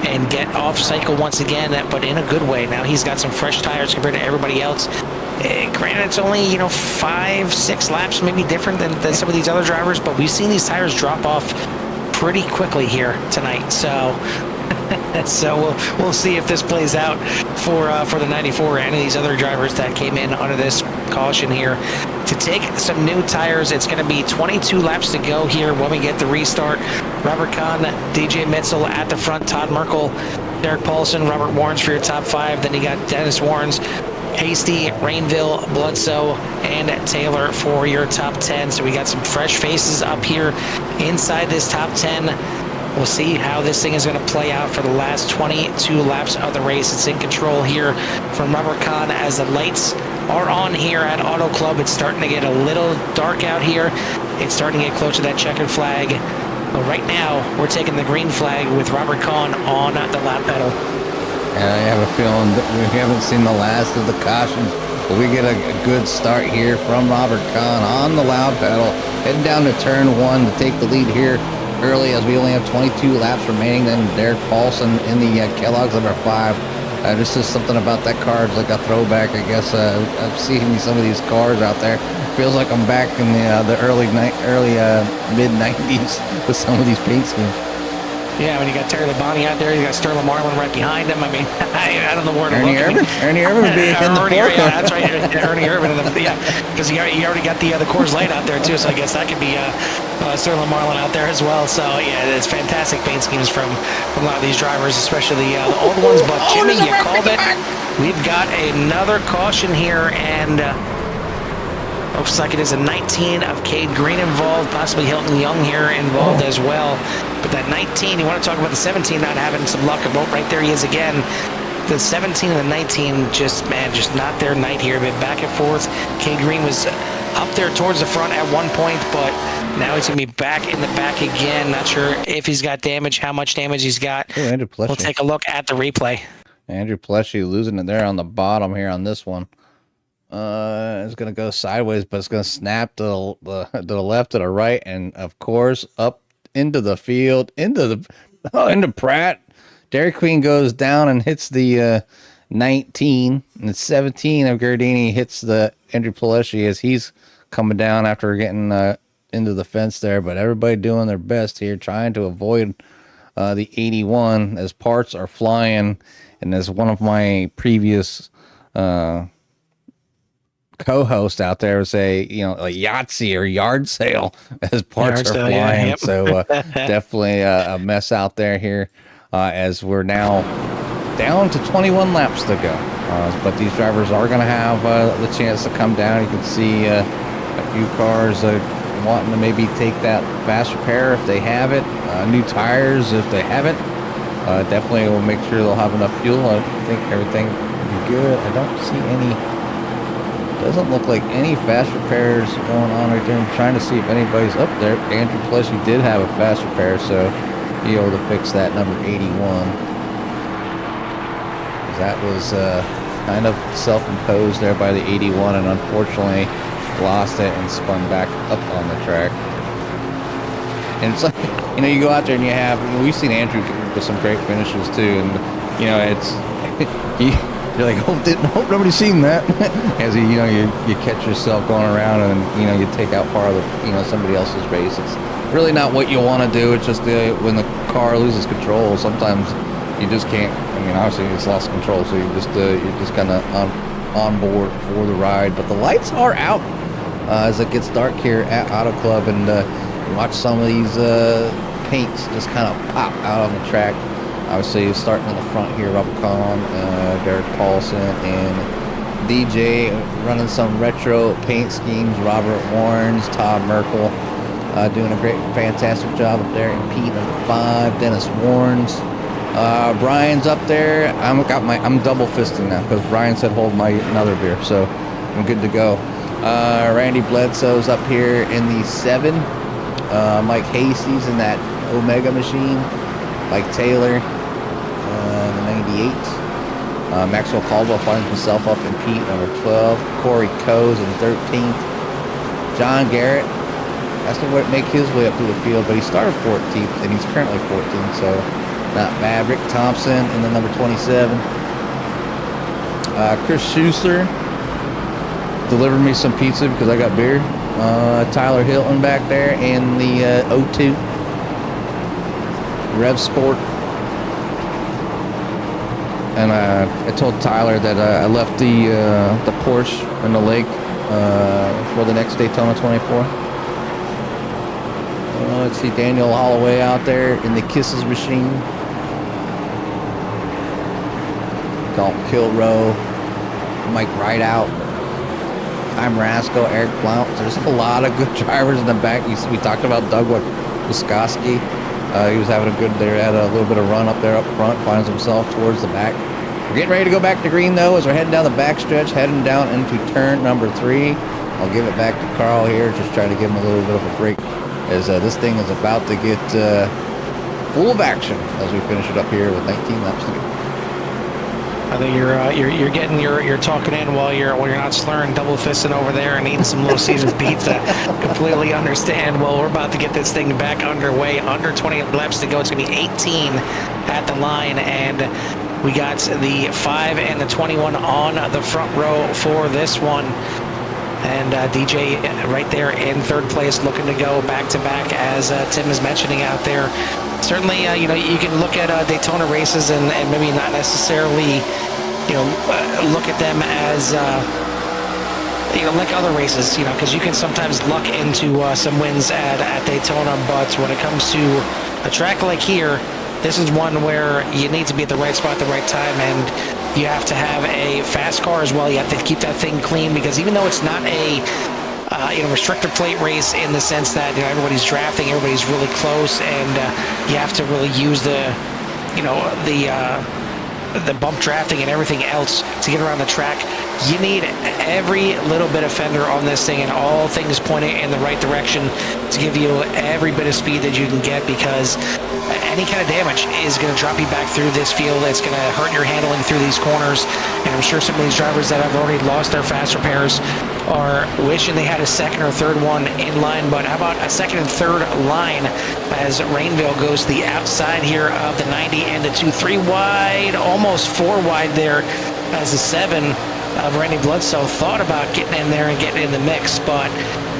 and get off cycle once again, but in a good way. Now he's got some fresh tires compared to everybody else. Granted, it's only 5-6 laps maybe different than some of these other drivers, but we've seen these tires drop off pretty quickly here tonight. So we'll see if this plays out for the 94 and any of these other drivers that came in under this caution here to take some new tires. It's going to be 22 laps to go here when we get the restart. Robert Kahn, DJ Mitzel at the front, Todd Merkel, Derek Paulson, Robert Warrens for your top 5. Then you got Dennis Warrens, Hasty, Rainville, Bledsoe, and Taylor for your top 10. So we got some fresh faces up here inside this top 10. We'll see how this thing is going to play out for the last 22 laps of the race. It's in control here from Robert Kahn as the lights are on here at Auto Club. It's starting to get a little dark out here. It's starting to get close to that checkered flag. But right now, we're taking the green flag with Robert Kahn on the lap pedal. And I have a feeling that we haven't seen the last of the cautions, but we get a good start here from Robert Kahn on the loud pedal, heading down to turn 1 to take the lead here early, as we only have 22 laps remaining. Then Derek Paulson in the Kellogg's number 5. This is something about that car. It's like a throwback, I guess. I've seen some of these cars out there. Feels like I'm back in the early mid 90s with some of these paint schemes. Yeah, when you got Terry Labonte out there, you got Sterling Marlin right behind him. I mean, I don't know where to look. Ernie Irvin being in the forecourt. Yeah, that's right. Ernie Irvin, because you already got the Coors Light out there too. So I guess that could be Sterling Marlin out there as well. So yeah, it's fantastic paint schemes from a lot of these drivers, especially the old ones. But Jimmy, you called it. We've got another caution here, and looks like it is a 19 of Cade Green involved, possibly Hilton Young here involved as well. But that 19, you want to talk about the 17 not having some luck. About right there he is again. The 17 and the 19, just not their night here. Been back and forth. Cade Green was up there towards the front at one point, but now he's going to be back in the back again. Not sure if he's got damage, how much damage he's got. Ooh, Andrew Pleshy. We'll take a look at the replay. Andrew Pleshy losing it there on the bottom here on this one. It's going to go sideways, but it's going to snap to the left, to the right, and of course up into the field, into Pratt. Dairy Queen goes down and hits the 19, and the 17 of Gardini hits the Andrew Pleshy as he's coming down after getting into the fence there. But everybody doing their best here, trying to avoid the 81 as parts are flying. And as one of my previous co-host out there would say, a Yahtzee or yard sale as parts are flying. Yeah, yep. So definitely a mess out there here as we're now down to 21 laps to go. But these drivers are going to have the chance to come down. You can see a few cars wanting to maybe take that fast repair if they have it, new tires if they haven't. Definitely will make sure they'll have enough fuel. I think everything will be good. I don't see any. Doesn't look like any fast repairs going on right there. I'm trying to see if anybody's up there. Andrew Pleshy did have a fast repair, so be able to fix that number 81. That was kind of self-imposed there by the 81, and unfortunately lost it and spun back up on the track. And it's like, you go out there and you have, we've seen Andrew with some great finishes too, and it's you're like, hope nobody's seen that. As you catch yourself going around and you take out part of the somebody else's race. It's really not what you want to do. It's just when the car loses control, sometimes you just can't. Obviously it's lost control, so you're just kind of on board for the ride. But the lights are out as it gets dark here at Auto Club, and you watch some of these paints just kind of pop out on the track. Obviously, starting in the front here, Robert Kahn, Derek Paulson, and DJ running some retro paint schemes. Robert Warrens, Todd Merkel doing a fantastic job up there. And Pete number 5, Dennis Warrens. Brian's up there. I'm double fisting now because Brian said hold my another beer, so I'm good to go. Randy Bledsoe's up here in the 7. Mike Hasties in that Omega machine. Mike Taylor, the 98. Maxwell Caldwell finds himself up in Pete, number 12. Corey Coes in 13th. John Garrett has to make his way up through the field, but he started 14th, and he's currently 14th, so not bad. Rick Thompson in the number 27. Chris Schuster delivered me some pizza because I got beer. Tyler Hilton back there in the 02. Rev Sport. And I told Tyler that I left the Porsche in the lake for the next Daytona 24. Let's see Daniel Holloway out there in the Kisses machine. Dalton Kilrow, Mike Rideout, Ty Marasco, Eric Blount. There's a lot of good drivers in the back. We talked about Doug Wiskoski. He was having a good there, had a little bit of run up there up front, finds himself towards the back. We're getting ready to go back to green though as we're heading down the back stretch, heading down into turn number 3. I'll give it back to Carl here, just trying to give him a little bit of a break as this thing is about to get full of action as we finish it up here with 19 laps to go. I think you're getting you're talking in while you're not slurring, double fisting over there and eating some Little Caesars pizza. Completely understand. Well, we're about to get this thing back underway. Under 20 laps to go. It's going to be 18 at the line, and we got the 5 and the 21 on the front row for this one. And DJ right there in 3rd place, looking to go back to back, as Tim is mentioning out there. Certainly, you can look at Daytona races and maybe not necessarily, look at them as, like other races, because you can sometimes luck into some wins at Daytona. But when it comes to a track like here, this is one where you need to be at the right spot at the right time, and you have to have a fast car as well. You have to keep that thing clean, because even though it's not a restrictor plate race in the sense that everybody's drafting, everybody's really close, and you have to really use the bump drafting and everything else to get around the track. You need every little bit of fender on this thing and all things pointing in the right direction to give you every bit of speed that you can get, because any kind of damage is going to drop you back through this field. It's going to hurt your handling through these corners, and I'm sure some of these drivers that have already lost their fast repairs are wishing they had a 2nd or 3rd one in line. But how about a 2nd and 3rd line as Rainville goes to the outside here of the 90 and the 2-3 wide, almost 4 wide there, as the 7 of Randy Bledsoe thought about getting in there and getting in the mix. But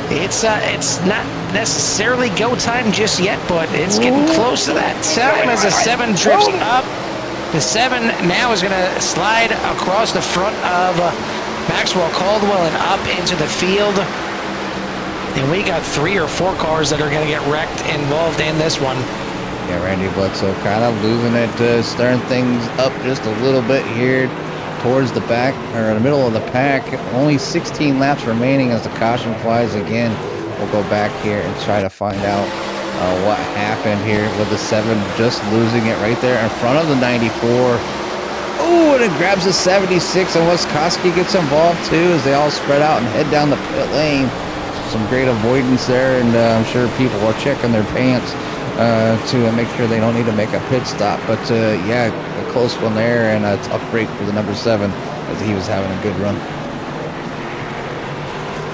it's not necessarily go time just yet, but it's getting close to that time as the 7 drifts up. The 7 now is going to slide across the front of Maxwell Caldwell and up into the field. And we got 3 or 4 cars that are going to get wrecked involved in this one. Yeah, Randy Bledsoe kind of losing it, stirring things up just a little bit here towards the back, or in the middle of the pack. Only 16 laps remaining as the caution flies again. We'll go back here and try to find out what happened here with the 7 just losing it right there in front of the 94. Oh, and it grabs the 76, and Wiskoski gets involved too as they all spread out and head down the pit lane. Some great avoidance there, and I'm sure people are checking their pants to make sure they don't need to make a pit stop. But yeah, a close one there, and a tough break for the number 7 as he was having a good run.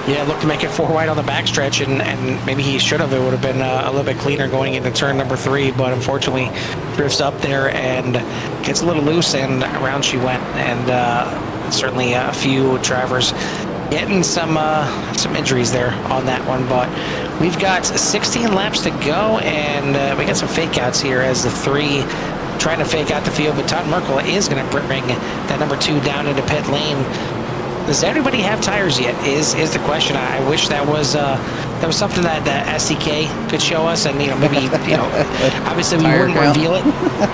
Yeah, looked to make it 4 wide on the backstretch, and maybe he should have. It would have been a little bit cleaner going into turn number 3, but unfortunately drifts up there and gets a little loose, and around she went. And certainly a few drivers getting some injuries there on that one. But we've got 16 laps to go, and we got some fake outs here as the 3 trying to fake out the field, but Todd Merkel is going to bring that number 2 down into pit lane. Does everybody have tires yet? Is the question. I wish that was something that SDK could show us, and maybe obviously we wouldn't reveal it.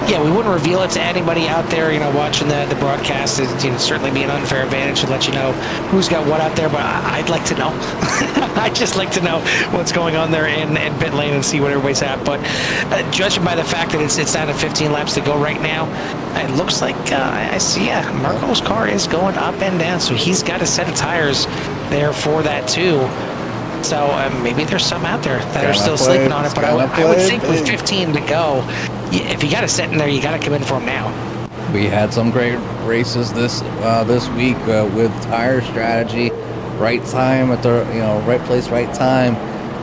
Yeah, we wouldn't reveal it to anybody out there. Watching the broadcast is certainly be an unfair advantage to let you know who's got what out there. But I'd like to know. I'd just like to know what's going on there in pit lane and see what everybody's at. But judging by the fact that it's down to 15 laps to go right now, it looks like I see. Yeah, Merkel's car is going up and down, so he's got a set of tires there for that too. So maybe there's some out there that are still sleeping on it, but I would think with 15 to go, if you got to set in there, you got to come in for them now. We had some great races this week with tire strategy, right time at the right place, right time.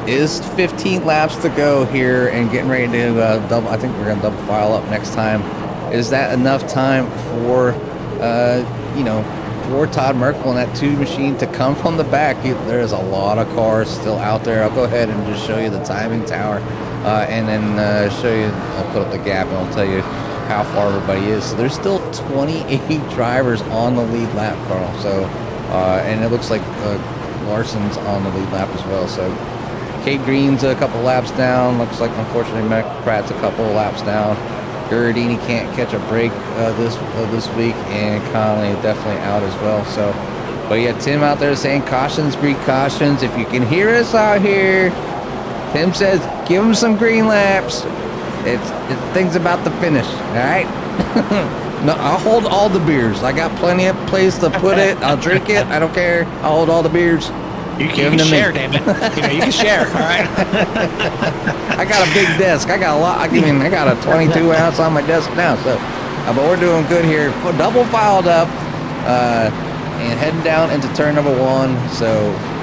Is 15 laps to go here and getting ready to double. I think we're gonna double file up next time. Is that enough time for for Todd Merkel and that 2 machine to come from the back? There's a lot of cars still out there. I'll go ahead and just show you the timing tower and then show you, I'll put up the gap and I'll tell you how far everybody is. So there's still 28 drivers on the lead lap, Carl. So and it looks like Larson's on the lead lap as well. So Kate Green's a couple laps down. Looks like unfortunately Mac Pratt's a couple laps down. Giardini can't catch a break this week, and Conley definitely out as well. So, but yeah, Tim out there saying cautions, breed cautions. If you can hear us out here, Tim says give him some green laps. It's things about the finish. All right. No, I'll hold all the beers. I got plenty of place to put it. I'll drink it. I don't care. I'll hold all the beers. You can share, damn it. You can share, all right? I got a big desk. I got a lot. I got a 22 ounce on my desk now. So, but we're doing good here. Double filed up and heading down into turn number 1. So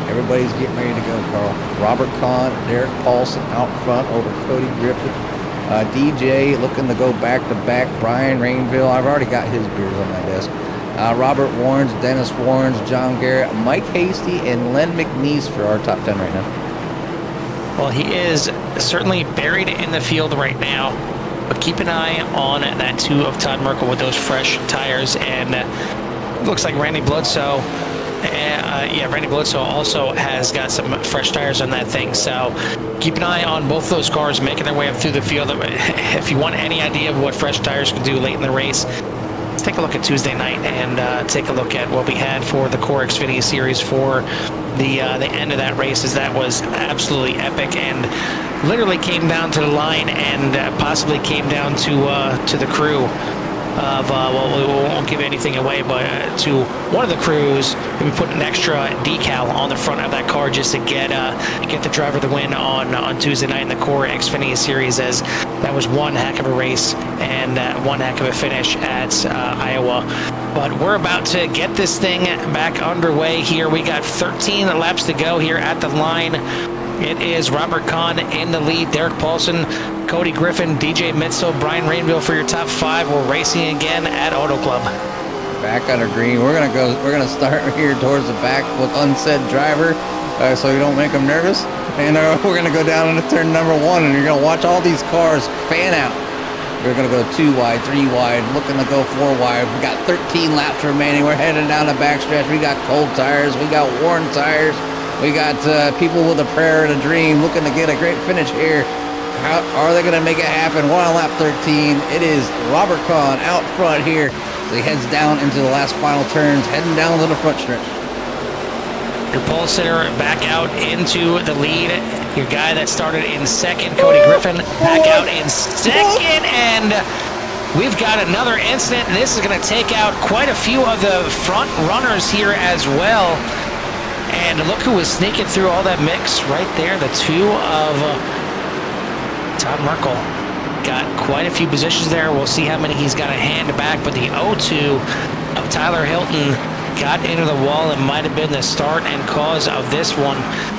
everybody's getting ready to go, Carl. Robert Kahn, Derek Paulson out front over Cody Griffith. DJ looking to go back to back. Brian Rainville. I've already got his beers on my desk. Robert Warrens, Dennis Warrens, John Garrett, Mike Hasty, and Len McNeese for our top 10 right now. Well, he is certainly buried in the field right now, but keep an eye on that 2 of Todd Merkel with those fresh tires, and looks like Randy Bledsoe. Randy Bledsoe also has got some fresh tires on that thing, so keep an eye on both those cars making their way up through the field. If you want any idea of what fresh tires can do late in the race, let's take a look at Tuesday night and take a look at what we had for the Core Xfinity Series for the end of that race, as that was absolutely epic and literally came down to the line and possibly came down to the crew of we won't give anything away, but to one of the crews, we put an extra decal on the front of that car just to get the driver the win on Tuesday night in the Core Xfinity Series, as that was one heck of a race and one heck of a finish at Iowa. But we're about to get this thing back underway here. We got 13 laps to go here at the line. It is Robert Kahn in the lead, Derek Paulson, Cody Griffin, DJ Mitzel, Brian Rainville for your top 5. We're racing again at Auto Club. Back under green. We're gonna start here towards the back with unsaid driver, so you don't make them nervous. And we're gonna go down into turn number 1, and you're gonna watch all these cars fan out. We're gonna go 2 wide, 3 wide, looking to go 4 wide. We got 13 laps remaining. We're heading down the backstretch. We got cold tires. We got worn tires. We got people with a prayer and a dream looking to get a great finish here. How are they going to make it happen? We're on lap 13. It is Robert Kahn out front here. So he heads down into the last final turns, heading down to the front stretch. Your pole sitter back out into the lead. Your guy that started in second, Cody Griffin, back out in second. And we've got another incident. This is going to take out quite a few of the front runners here as well. And look who was sneaking through all that mix right there. The 2 of Todd Merkel got quite a few positions there. We'll see how many he's got to hand back. But the 0-2 of Tyler Hilton got into the wall. It might have been the start and cause of this one.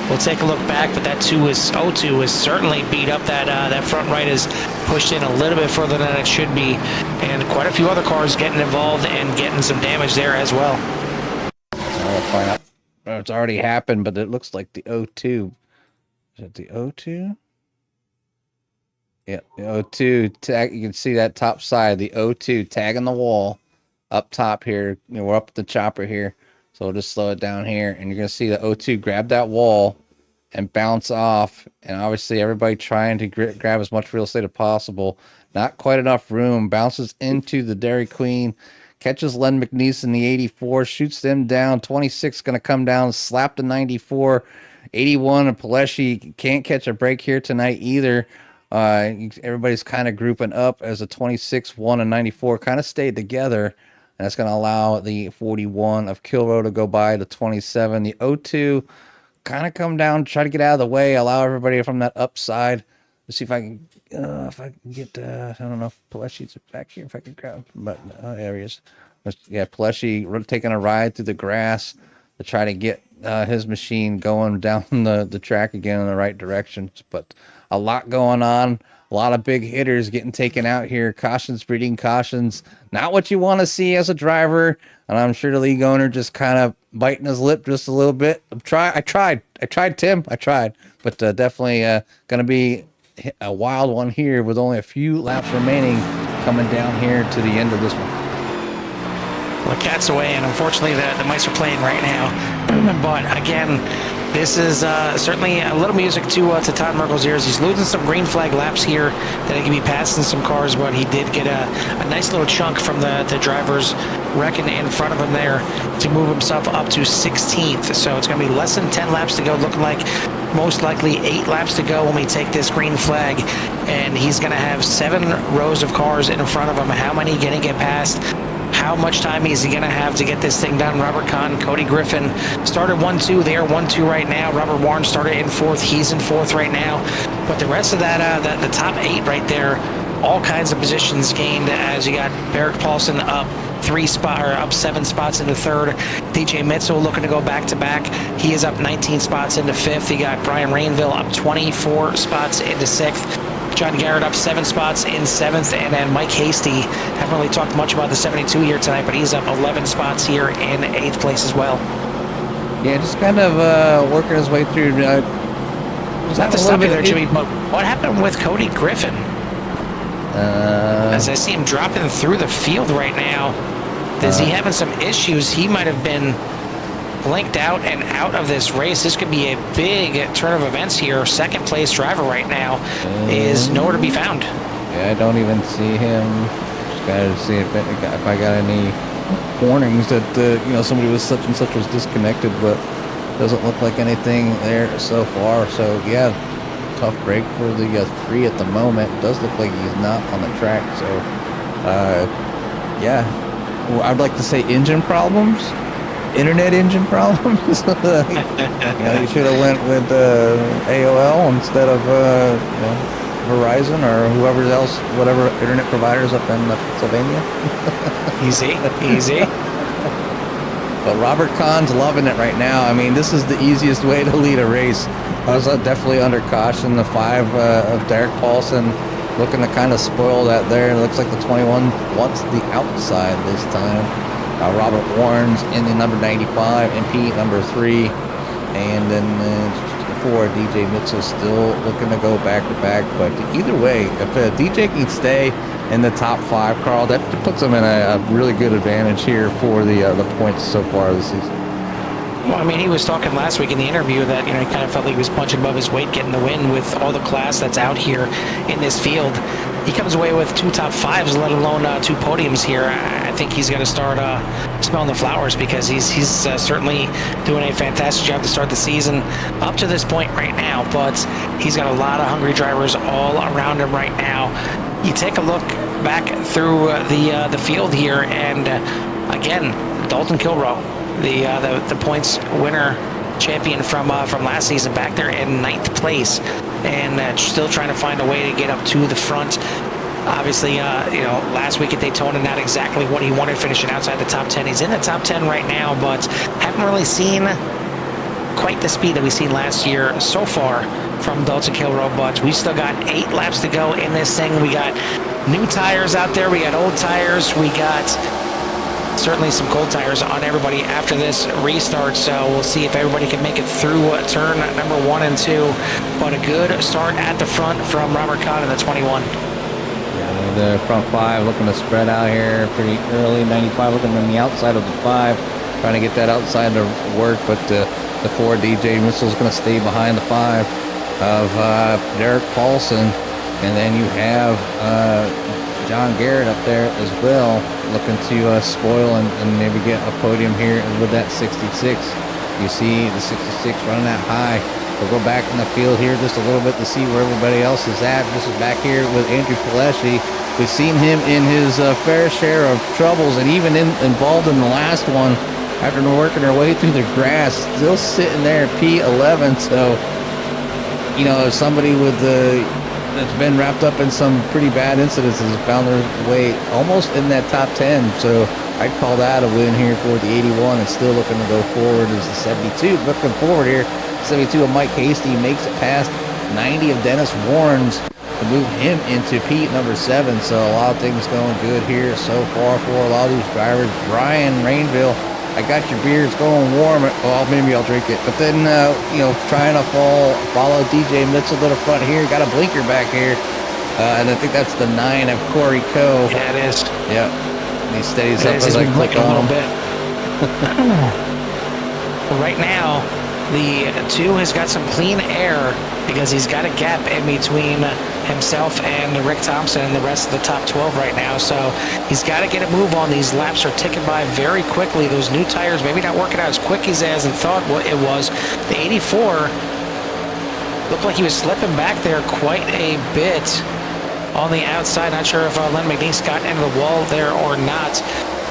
We'll take a look back, but that 02 is certainly beat up. That front right is pushed in a little bit further than it should be, and quite a few other cars getting involved and getting some damage there as well. I'll find out. Oh, it's already happened, but it looks like the 02. Is it the 02? Yeah, the 02 tag. You can see that top side, the 02 tagging the wall up top here. You know, we're up at the chopper here, so we'll just slow it down here, and you're gonna see the 02 grab that wall and bounce off. And obviously, everybody trying to grab as much real estate as possible. Not quite enough room. Bounces into the Dairy Queen. Catches Len McNeese in the 84, shoots them down. 26 going to come down, slap the 94. 81 and Paleshi can't catch a break here tonight either. Everybody's kind of grouping up as a 26, 1, and 94 kind of stayed together. And that's going to allow the 41 of Kilroe to go by the 27. The 02 kind of come down, try to get out of the way, allow everybody from that upside. Let's see if I can get, I don't know if Paleshi's back here, if I can grab, but there he is. Yeah, Paleshi taking a ride through the grass to try to get his machine going down the track again in the right direction. But a lot going on, a lot of big hitters getting taken out here. Cautions breeding cautions. Not what you want to see as a driver. And I'm sure the league owner just kind of biting his lip just a little bit. I tried, Tim. I tried. But definitely going to be a wild one here with only a few laps remaining coming down here to the end of this one. Well, the cat's away, and unfortunately the mice are playing right now. But again, this is certainly a little music to Todd Merkel's ears. He's losing some green flag laps here that he can be passing some cars, but he did get a nice little chunk from the drivers wrecking in front of him there to move himself up to 16th. So it's going to be less than 10 laps to go, looking like most likely 8 laps to go when we take this green flag. And he's going to have 7 rows of cars in front of him. How many going to get past? How much time is he going to have to get this thing done? Robert Kahn, Cody Griffin started 1-2. They are 1-2 right now. Robert Warren started in 4th. He's in 4th right now. But the rest of that, the top 8 right there, all kinds of positions gained as you got Barrick Paulson up 7 spots into 3rd. DJ Mitchell looking to go back to back. He is up 19 spots into 5th. You got Brian Rainville up 24 spots into 6th. John Garrett up 7 spots in 7th, and then Mike Hasty, haven't really talked much about the 72 here tonight, but he's up 11 spots here in 8th place as well. Yeah, just kind of working his way through. Not to stop you there, Jimmy, but what happened with Cody Griffin? As I see him dropping through the field right now, is he having some issues? He might have been blinked out and out of this race. This could be a big turn of events here. 2nd place driver right now is nowhere to be found. Yeah, I don't even see him. Just gotta see if I got any warnings that somebody was such and such was disconnected, but doesn't look like anything there so far. So yeah, tough break for the 3 at the moment. It does look like he's not on the track. So yeah, well, I'd like to say engine problems. Internet engine problems. You should have went with AOL instead of Verizon or whoever else, whatever internet providers up in Pennsylvania. Easy. But Robert Kahn's loving it right now. I mean, this is the easiest way to lead a race. I was definitely under caution. The 5 of Derek Paulson looking to kind of spoil that there. It looks like the 21 wants the outside this time. Robert Warren's in the number 95, MP number 3, and then 4, DJ Mitchell still looking to go back to back. But either way, if DJ can stay in the top 5, Carl, that puts him in a really good advantage here for the points so far this season. Well, I mean, he was talking last week in the interview that, he kind of felt like he was punching above his weight getting the win with all the class that's out here in this field. He comes away with 2 top 5s, let alone 2 podiums here. I think he's going to start smelling the flowers because he's certainly doing a fantastic job to start the season up to this point right now. But he's got a lot of hungry drivers all around him right now. You take a look back through the field here, and again, Dalton Kilroe, the points winner champion from last season, back there in 9th place, and still trying to find a way to get up to the front. Obviously, last week at Daytona, not exactly what he wanted, finishing outside the top 10. He's in the top 10 right now, but haven't really seen quite the speed that we seen last year so far from Dalton Kill Road. But we still got 8 laps to go in this thing. We got new tires out there. We got old tires. We got certainly some cold tires on everybody after this restart, so we'll see if everybody can make it through turn number 1 and 2. But a good start at the front from Robert Kahn in the 21. Yeah, the front 5 looking to spread out here pretty early. 95 looking on the outside of the 5, trying to get that outside to work, but the 4 DJ Missile is going to stay behind the 5 of Derek Paulson, and then you have John Garrett up there as well, looking to spoil and maybe get a podium here with that 66. You see the 66 running that high. We'll go back in the field here just a little bit to see where everybody else is at. This is back here with Andrew Pileshi. We've seen him in his fair share of troubles, and even involved in the last one after working their way through the grass, still sitting there P11. So, if somebody with that's been wrapped up in some pretty bad incidents has found their way almost in that top 10. So I'd call that a win here for the 81, and still looking to go forward is the 72. Looking forward here, 72 of Mike Hasty makes it past 90 of Dennis Warren's to move him into Pete number 7. So a lot of things going good here so far for a lot of these drivers. Brian Rainville, I got your beer, it's going warm. Well, maybe I'll drink it. But then, trying to follow DJ Mitchell to the front here. Got a blinker back here. And I think that's the 9 of Corey Coe. Yeah, it is. Yep. And he steadies up as He's I been click blinking a on little him. bit. Right now, the 2 has got some clean air because he's got a gap in between himself and Rick Thompson and the rest of the top 12 right now. So he's got to get a move on. These laps are ticking by very quickly. Those new tires maybe not working out as quick as he thought it was. The 84 looked like he was slipping back there quite a bit on the outside. Not sure if Len McNeese got into the wall there or not.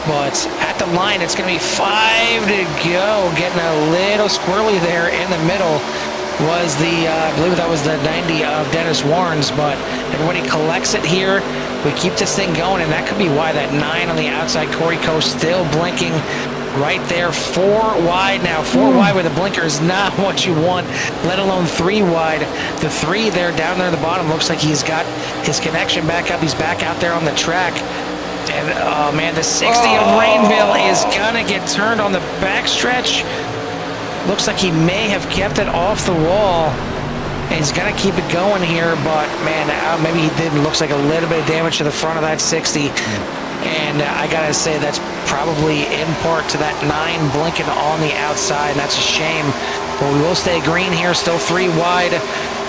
But at the line, it's going to be 5 to go. Getting a little squirrely there in the middle was I believe that was the 90 of Dennis Warren's, but everybody collects it here. We keep this thing going, and that could be why that 9 on the outside, Corey Coe still blinking right there. 4 wide now. 4 wide with a blinker is not what you want, let alone 3 wide. The 3 there down there at the bottom looks like he's got his connection back up. He's back out there on the track. And, oh, man, the 60 of Rainville is going to get turned on the backstretch. Looks like he may have kept it off the wall. And he's going to keep it going here, but, man, maybe he did. Looks like a little bit of damage to the front of that 60. And I got to say that's probably in part to that 9 blinking on the outside. That's a shame. But we will stay green here, still 3 wide.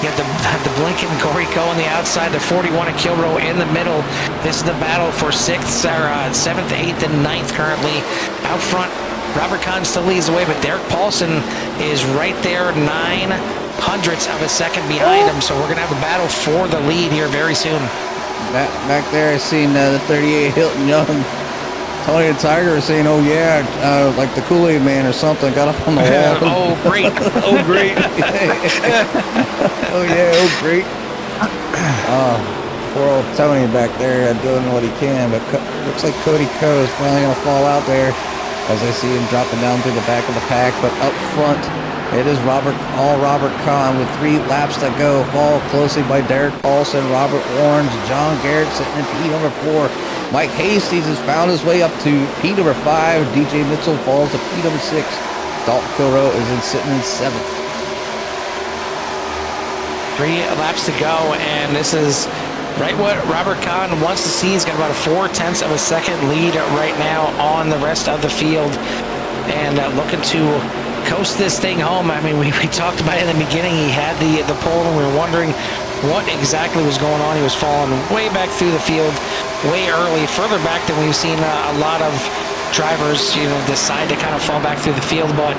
You have the blinking Corey Coe on the outside, the 41 of Kilroe in the middle. This is the battle for 7th, 8th, and 9th currently. Out front, Robert Kahn still leads the way, but Derek Paulson is right there, 9/100ths of a second behind him. So we're going to have a battle for the lead here very soon. Back there, I seen the 38 Hilton Young. Tony the Tiger was saying, "Oh yeah, like the Kool-Aid Man or something." Got up on the wall. Oh great! Oh great! Oh yeah! Oh great! Poor old Tony back there doing what he can, but looks like Cody Coe is finally gonna fall out there as I see him dropping down through the back of the pack. But up front, it is Robert Kahn with 3 laps to go, followed closely by Derek Paulson, Robert Warrens, John Garrett sitting in P number 4. Mike Hastings has found his way up to P number 5. DJ Mitchell falls to P number 6. Dalton Kilroe is sitting in 7th. 3 laps to go, and this is right what Robert Kahn wants to see. He's got about a 4/10 of a second lead right now on the rest of the field, and looking to coast this thing home. I mean, we talked about it in the beginning. He had the pole, and we were wondering what exactly was going on. He was falling way back through the field, way early, further back than we've seen a lot of drivers, decide to kind of fall back through the field. But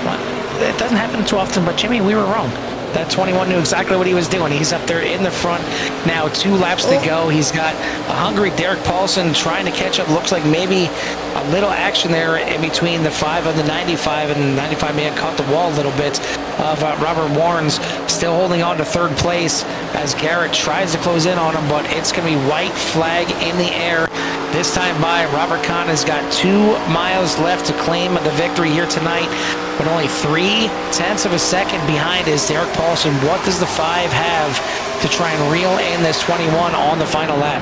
well, it doesn't happen too often. But Jimmy, we were wrong. That 21 knew exactly what he was doing. He's up there in the front, now 2 laps to go. He's got a hungry Derek Paulson trying to catch up. Looks like maybe a little action there in between the 5 and the 95, and the 95 may have caught the wall a little bit of Robert Warren's, still holding on to 3rd place as Garrett tries to close in on him, but it's going to be white flag in the air. This time by, Robert Kahn has got 2 miles left to claim the victory here tonight, but only 3/10 of a second behind is Derek Paulson. What does the 5 have to try and reel in this 21 on the final lap?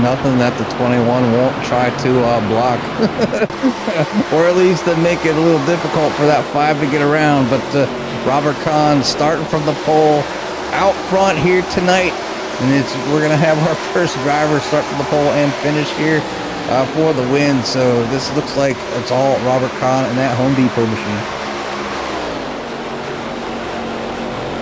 Nothing that the 21 won't try to block, or at least to make it a little difficult for that 5 to get around. But Robert Kahn starting from the pole out front here tonight, and we're going to have our first driver start from the pole and finish here for the win. So this looks like it's all Robert Kahn and that Home Depot machine.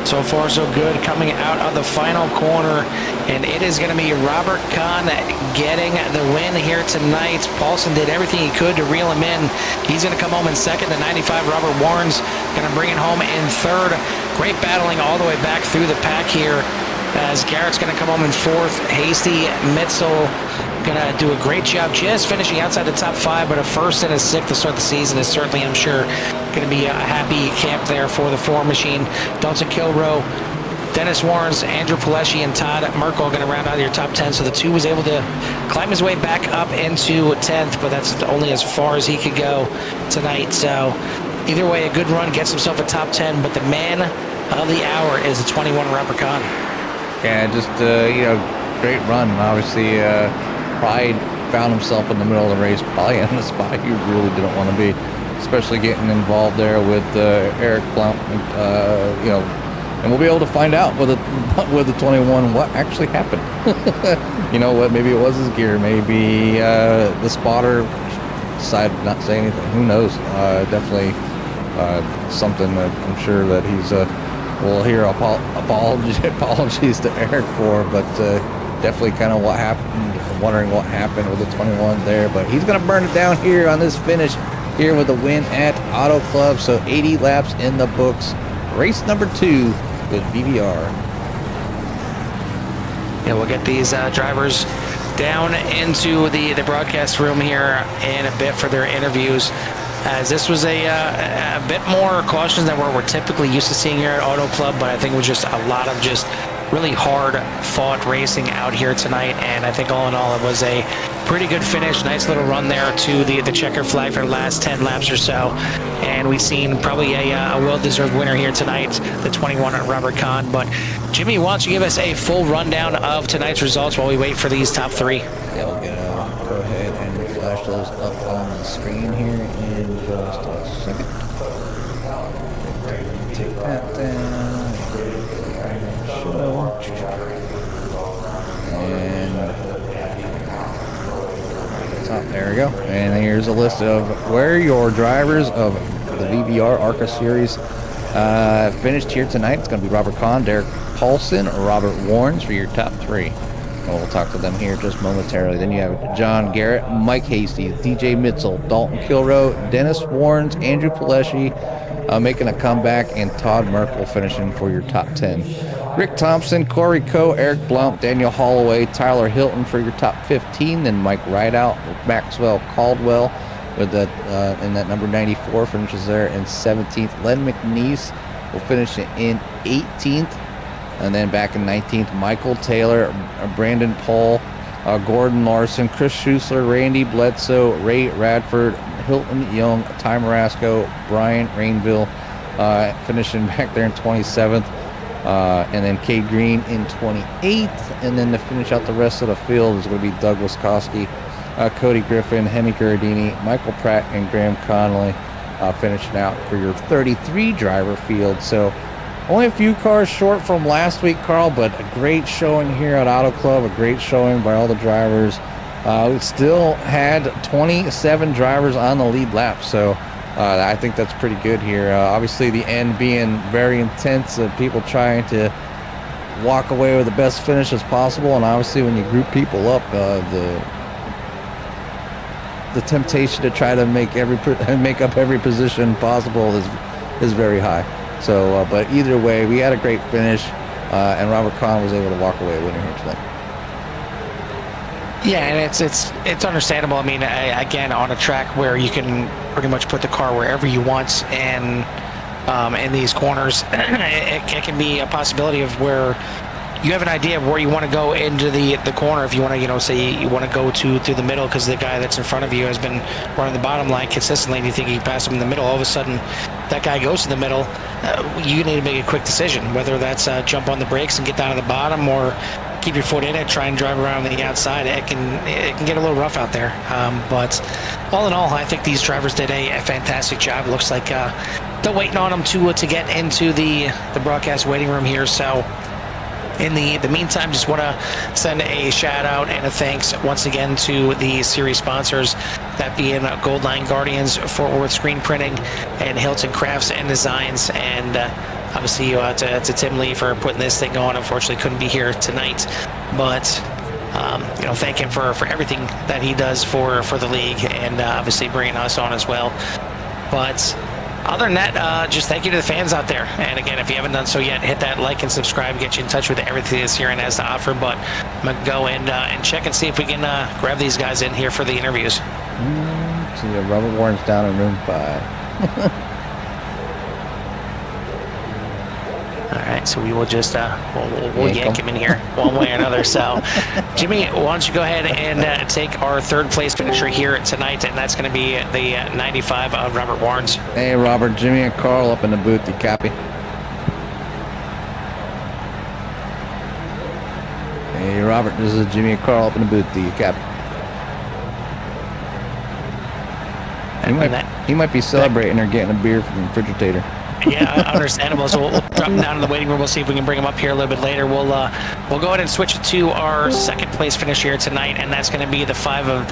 So far, so good coming out of the final corner, and it is going to be Robert Kahn getting the win here tonight. Paulson did everything he could to reel him in. He's going to come home in 2nd. The 95, Robert Warren's going to bring it home in 3rd. Great battling all the way back through the pack here, as Garrett's going to come home in 4th. Hasty, Mitzel going to do a great job just finishing outside the top 5, but a 1st and a 6th to start the season is certainly, I'm sure, going to be a happy camp there for the 4 machine. Dalton Kilroe, Dennis Warrens, Andrew Paleschi, and Todd Merkel going to round out your top 10. So the 2 was able to climb his way back up into 10th, but that's only as far as he could go tonight. So either way, a good run, gets himself a top 10, but the man of the hour is the 21 Robert Kahn. Yeah, just, great run. Obviously, probably found himself in the middle of the race, probably in the spot he really didn't want to be, especially getting involved there with Eric Blount, and we'll be able to find out with the 21 what actually happened. You know what? Maybe it was his gear. Maybe the spotter decided not to say anything. Who knows? Definitely something that I'm sure that he's we'll hear apologies to Eric for, but definitely kind of what happened. Wondering what happened with the 21 there, but he's going to burn it down here on this finish here with a win at Auto Club. So 80 laps in the books. Race number 2 with VVR. Yeah, we'll get these drivers down into the broadcast room here in a bit for their interviews, as this was a bit more caution than what we're typically used to seeing here at Auto Club, but I think it was just a lot of just really hard fought racing out here tonight, and I think all in all it was a pretty good finish. Nice little run there to the checker flag for the last 10 laps or so, and we've seen probably a well-deserved winner here tonight, the 21 Robert Kahn. But Jimmy, why don't you give us a full rundown of tonight's results while we wait for these top 3? Yeah, we'll go ahead and flash those up on the screen here in just a second. Take that down. And top, there we go. And here's a list of where your drivers of the VVR ARCA series finished here tonight. It's going to be Robert Kahn, Derek Paulson, Robert Warrens for your top 3. And we'll talk to them here just momentarily. Then you have John Garrett, Mike Hasty, DJ Mitzel, Dalton Kilroe, Dennis Warrens, Andrew Paleschi making a comeback, and Todd Merkel finishing for your top 10. Rick Thompson, Corey Coe, Eric Blount, Daniel Holloway, Tyler Hilton for your top 15. Then Mike Rideout, Maxwell Caldwell with that in that number 94 finishes there in 17th. Len McNeese will finish in 18th. And then back in 19th, Michael Taylor, Brandon Paul, Gordon Larson, Chris Schuessler, Randy Bledsoe, Ray Radford, Hilton Young, Ty Marasco, Brian Rainville finishing back there in 27th. And then Cade Green in 28th. And then to finish out the rest of the field is going to be Doug Wiskowski, Cody Griffin, Hemi Gardini, Michael Pratt, and Graham Connolly finishing out for your 33 driver field. So only a few cars short from last week, Carl, but a great showing here at Auto Club, a great showing by all the drivers. We still had 27 drivers on the lead lap, so I think that's pretty good here. Obviously, the end being very intense, people trying to walk away with the best finish as possible, and obviously when you group people up, the temptation to try to make up every position possible is very high. So, but either way, we had a great finish. and Robert Kahn was able to walk away winner here tonight. Yeah, and it's understandable. I mean, again, on a track where you can pretty much put the car wherever you want, and in these corners, it can be a possibility of where you have an idea of where you want to go into the corner. If you want to, say you want to go through the middle because the guy that's in front of you has been running the bottom line consistently, and you think you can pass him in the middle. All of a sudden, that guy goes to the middle. You need to make a quick decision, whether that's jump on the brakes and get down to the bottom, or keep your foot in it, try and drive around on the outside. It can get a little rough out there. But all in all, I think these drivers did a fantastic job. Looks like they're waiting on them to get into the broadcast waiting room here. So in the meantime, just want to send a shout out and a thanks once again to the series sponsors, that being Goldline Guardians, Fort Worth Screen Printing, and Hilton Crafts and Designs. And obviously to Tim Lee for putting this thing on. Unfortunately couldn't be here tonight, but thank him for everything that he does for the league, and obviously bringing us on as well. But other than that, just thank you to the fans out there. And again, if you haven't done so yet, hit that like and subscribe, get you in touch with everything this year and has to offer. But I'm going to go and check and see if we can grab these guys in here for the interviews. So Robert Warren's down in room 5. All right, so we will just we'll yank him in here one way or another. So, Jimmy, why don't you go ahead and take our third place finisher here tonight, and that's going to be the 95 of Robert Warrens. Hey, Robert, Jimmy, and Carl up in the booth. You copy? Hey, Robert, this is Jimmy and Carl up in the booth. Do you copy? He might be celebrating or getting a beer from the refrigerator. Yeah, understandable. So we'll drop him down in the waiting room. We'll see if we can bring him up here a little bit later. We'll go ahead and switch it to our second place finish here tonight, and that's going to be the 5 of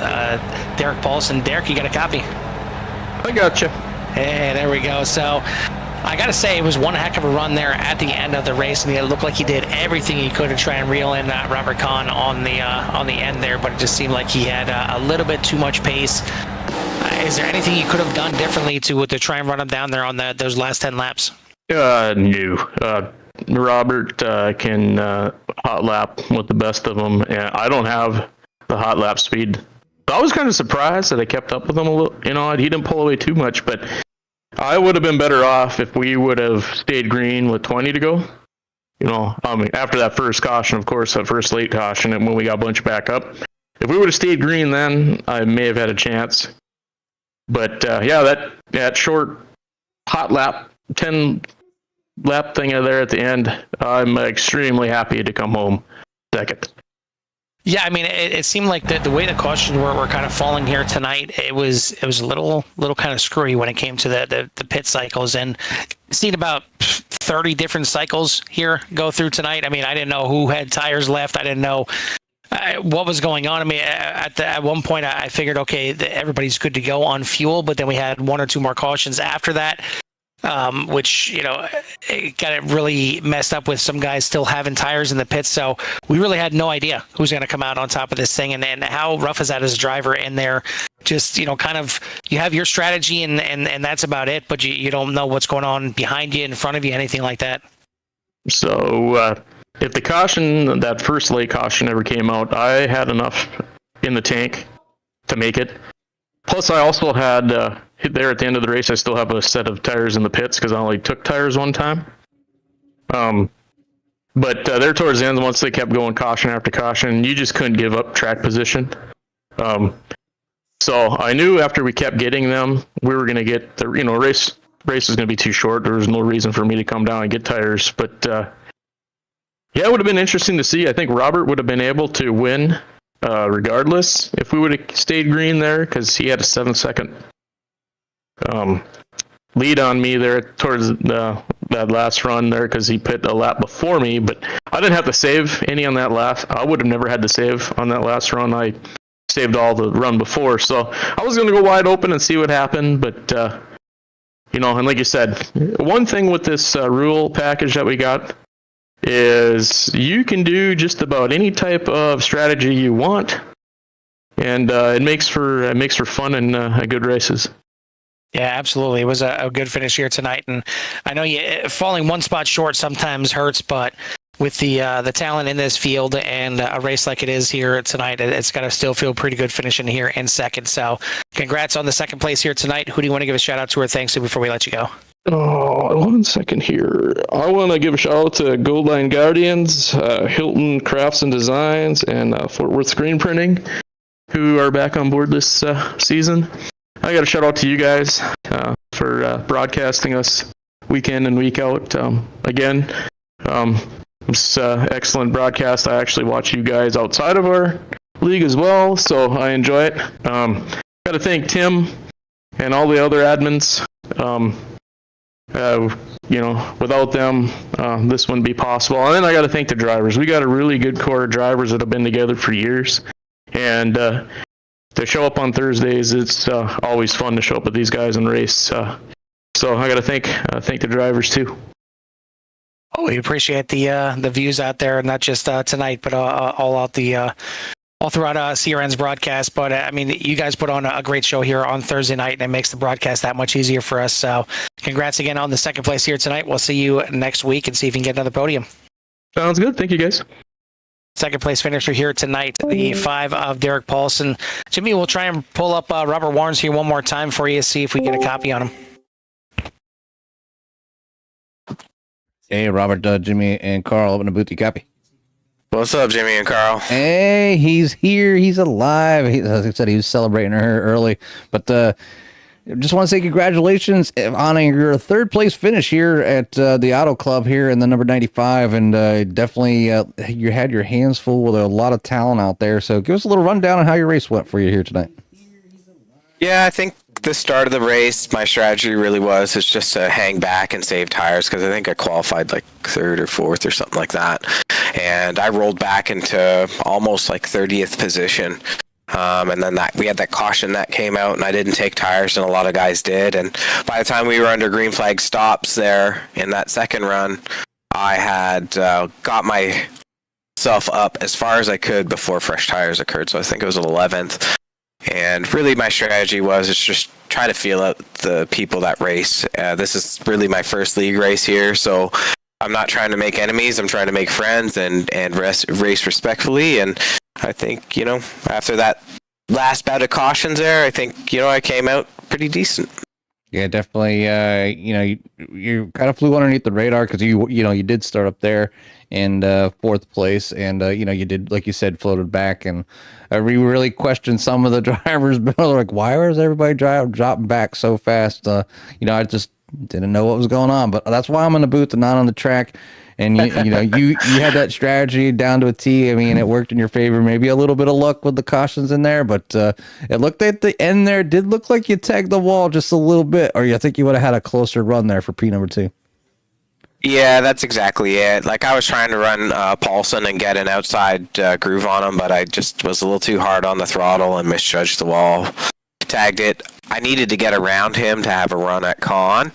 Derek Paulson. Derek, you got a copy? I got you. Hey, there we go. So I got to say, it was one heck of a run there at the end of the race, and it looked like he did everything he could to try and reel in Robert Kahn on the end there, but it just seemed like he had a little bit too much pace. Is there anything you could have done differently to try and run him down there on those last 10 laps? No. Robert can hot lap with the best of them, and I don't have the hot lap speed. I was kind of surprised that I kept up with him a little. He didn't pull away too much, but I would have been better off if we would have stayed green with 20 to go. After that first caution, of course, that first late caution, and when we got bunched back up. If we would have stayed green then, I may have had a chance. But that short hot lap, 10 lap thing there at the end, I'm extremely happy to come home second. Yeah, I mean, it seemed like the way the cautions were kind of falling here tonight, it was a little kind of screwy when it came to the pit cycles, and seen about 30 different cycles here go through tonight. I mean, I didn't know who had tires left. I didn't know what was going on. I mean, at one point I figured, okay, everybody's good to go on fuel, but then we had 1 or 2 more cautions after that, which it got it really messed up with some guys still having tires in the pits. So we really had no idea who's going to come out on top of this thing, and how rough is that as a driver in there? Just kind of, you have your strategy and that's about it, but you don't know what's going on behind you, in front of you, anything like that. So if the caution, that first late caution ever came out, I had enough in the tank to make it. Plus, I also had, there at the end of the race, I still have a set of tires in the pits because I only took tires one time. But there towards the end, once they kept going caution after caution, you just couldn't give up track position. So I knew after we kept getting them, we were going to get the, race was going to be too short. There was no reason for me to come down and get tires. But yeah, it would have been interesting to see. I think Robert would have been able to win regardless if we would have stayed green there, because he had a 7-second lead on me there towards that last run there, because he pit a lap before me. But I didn't have to save any on that last. I would have never had to save on that last run. I saved all the run before, so I was going to go wide open and see what happened. But and like you said, one thing with this rule package that we got is you can do just about any type of strategy you want, and it makes for fun and good races. Yeah, absolutely. It was a good finish here tonight, and I know falling one spot short sometimes hurts, but with the talent in this field and a race like it is here tonight, it's got to still feel pretty good finishing here in second. So congrats on the second place here tonight. Who do you want to give a shout out to or thanks to before we let you go? Oh, 1 second here. I want to give a shout out to Gold Line Guardians, Hilton Crafts and Designs, and Fort Worth Screen Printing, who are back on board this season. I got a shout out to you guys for broadcasting us week in and week out. Again, it's excellent broadcast. I actually watch you guys outside of our league as well, so I enjoy it. Got to thank Tim and all the other admins. Without them, this wouldn't be possible. And then I got to thank the drivers. We got a really good core of drivers that have been together for years, and to show up on Thursdays, it's always fun to show up with these guys and race. So I got to thank the drivers too. Oh, we appreciate the views out there, not just tonight, but all throughout CRN's broadcast. But I mean, you guys put on a great show here on Thursday night, and it makes the broadcast that much easier for us. So congrats again on the second place here tonight. We'll see you next week and see if you can get another podium. Sounds good. Thank you, guys. Second place finisher here tonight, the 5 of Derek Paulson. Jimmy, we'll try and pull up Robert Warnes here one more time for you, see if we get a copy on him. Hey, Robert, Jimmy, and Carl, open the booth. You copy? What's up, Jimmy and Carl? Hey, he's here. He's alive. As I said, he was celebrating her early. But just want to say congratulations on your third place finish here at the Auto Club here in the number 95. And definitely you had your hands full with a lot of talent out there. So give us a little rundown on how your race went for you here tonight. Yeah, I think the start of the race, my strategy really was just to hang back and save tires, because I think I qualified like third or fourth or something like that. And I rolled back into almost like 30th position. And then we had that caution that came out, and I didn't take tires, and a lot of guys did. And by the time we were under green flag stops there in that second run, I had got myself up as far as I could before fresh tires occurred. So I think it was 11th. And really my strategy was just try to feel out the people that race. This is really my first league race here, so I'm not trying to make enemies. I'm trying to make friends and race respectfully. And I think, after that last bout of cautions there, I think, I came out pretty decent. Yeah, definitely. You kind of flew underneath the radar because you did start up there in fourth place, and you did, like you said, floated back, and we really questioned some of the drivers. But like, why was everybody dropping back so fast? I just didn't know what was going on. But that's why I'm in the booth and not on the track. And you had that strategy down to a T. I mean, it worked in your favor. Maybe a little bit of luck with the cautions in there, but it looked at the end there. Did look like you tagged the wall just a little bit, or I think you would have had a closer run there for P number 2. Yeah, that's exactly it. Like, I was trying to run Paulson and get an outside groove on him, but I just was a little too hard on the throttle and misjudged the wall. Tagged it. I needed to get around him to have a run at Con.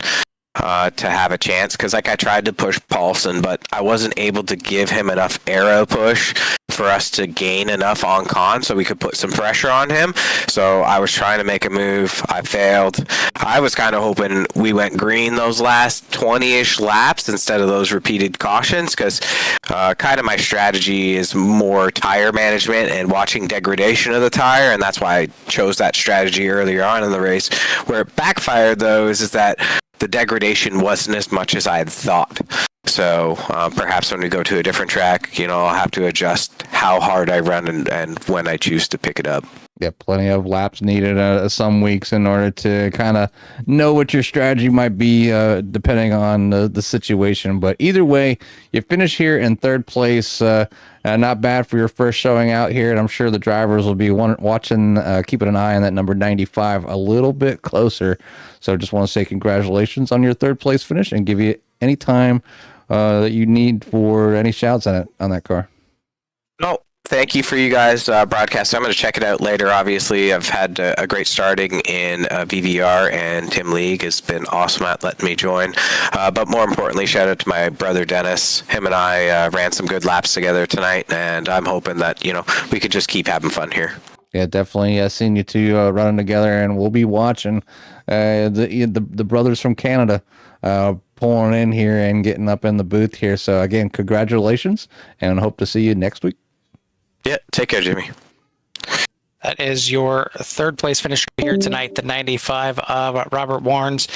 To have a chance, because I tried to push Paulson, but I wasn't able to give him enough aero push for us to gain enough on Con so we could put some pressure on him. So I was trying to make a move. I failed. I was kind of hoping we went green those last 20-ish laps instead of those repeated cautions, because kind of my strategy is more tire management and watching degradation of the tire, and that's why I chose that strategy earlier on in the race. Where it backfired, though, is that the degradation wasn't as much as I had thought. So perhaps when we go to a different track, I'll have to adjust how hard I run and when I choose to pick it up. Yeah, plenty of laps needed some weeks in order to kind of know what your strategy might be depending on the situation. But either way, you finish here in third place. Not bad for your first showing out here. And I'm sure the drivers will be watching, keeping an eye on that number 95 a little bit closer. So just want to say congratulations on your third place finish and give you any time that you need for any shouts on that car. No, thank you for you guys broadcasting. I'm going to check it out later. Obviously, I've had a great starting in VVR, and Tim League has been awesome at letting me join. But more importantly, shout out to my brother Dennis. Him and I ran some good laps together tonight, and I'm hoping that we could just keep having fun here. Yeah, definitely seeing you two running together, and we'll be watching the brothers from Canada pulling in here and getting up in the booth here. So again, congratulations, and hope to see you next week. Yeah, take care, Jimmy. That is your third place finisher here tonight, the 95 of Robert Warnes.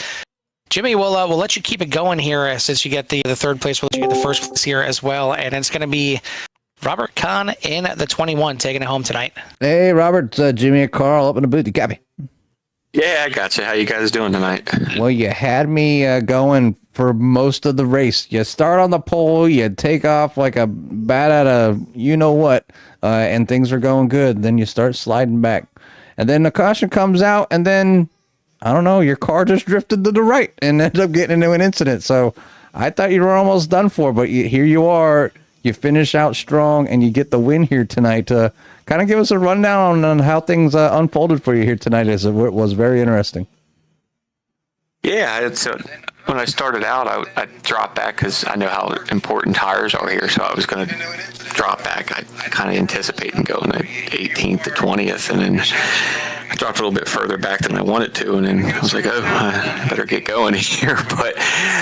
Jimmy, we'll let you keep it going here since you get the third place. We'll let you get the first place here as well, and it's going to be Robert Kahn in the 21 taking it home tonight. Hey, Robert, Jimmy and Carl up in the booth. You got me. Yeah, I got you. How you guys doing tonight? Well, you had me going for most of the race. You start on the pole, you take off like a bat at a you-know-what, and things are going good. Then you start sliding back. And then the caution comes out, and then, I don't know, your car just drifted to the right and ended up getting into an incident. So I thought you were almost done for, but here you are. You finish out strong, and you get the win here tonight. Kind of give us a rundown on how things unfolded for you here tonight, as it was very interesting. Yeah, when I started out, I dropped back because I know how important tires are here, so I was going to drop back. I kind of anticipating going to 18th to 20th, and then I dropped a little bit further back than I wanted to, and then I was like, oh, I better get going here. But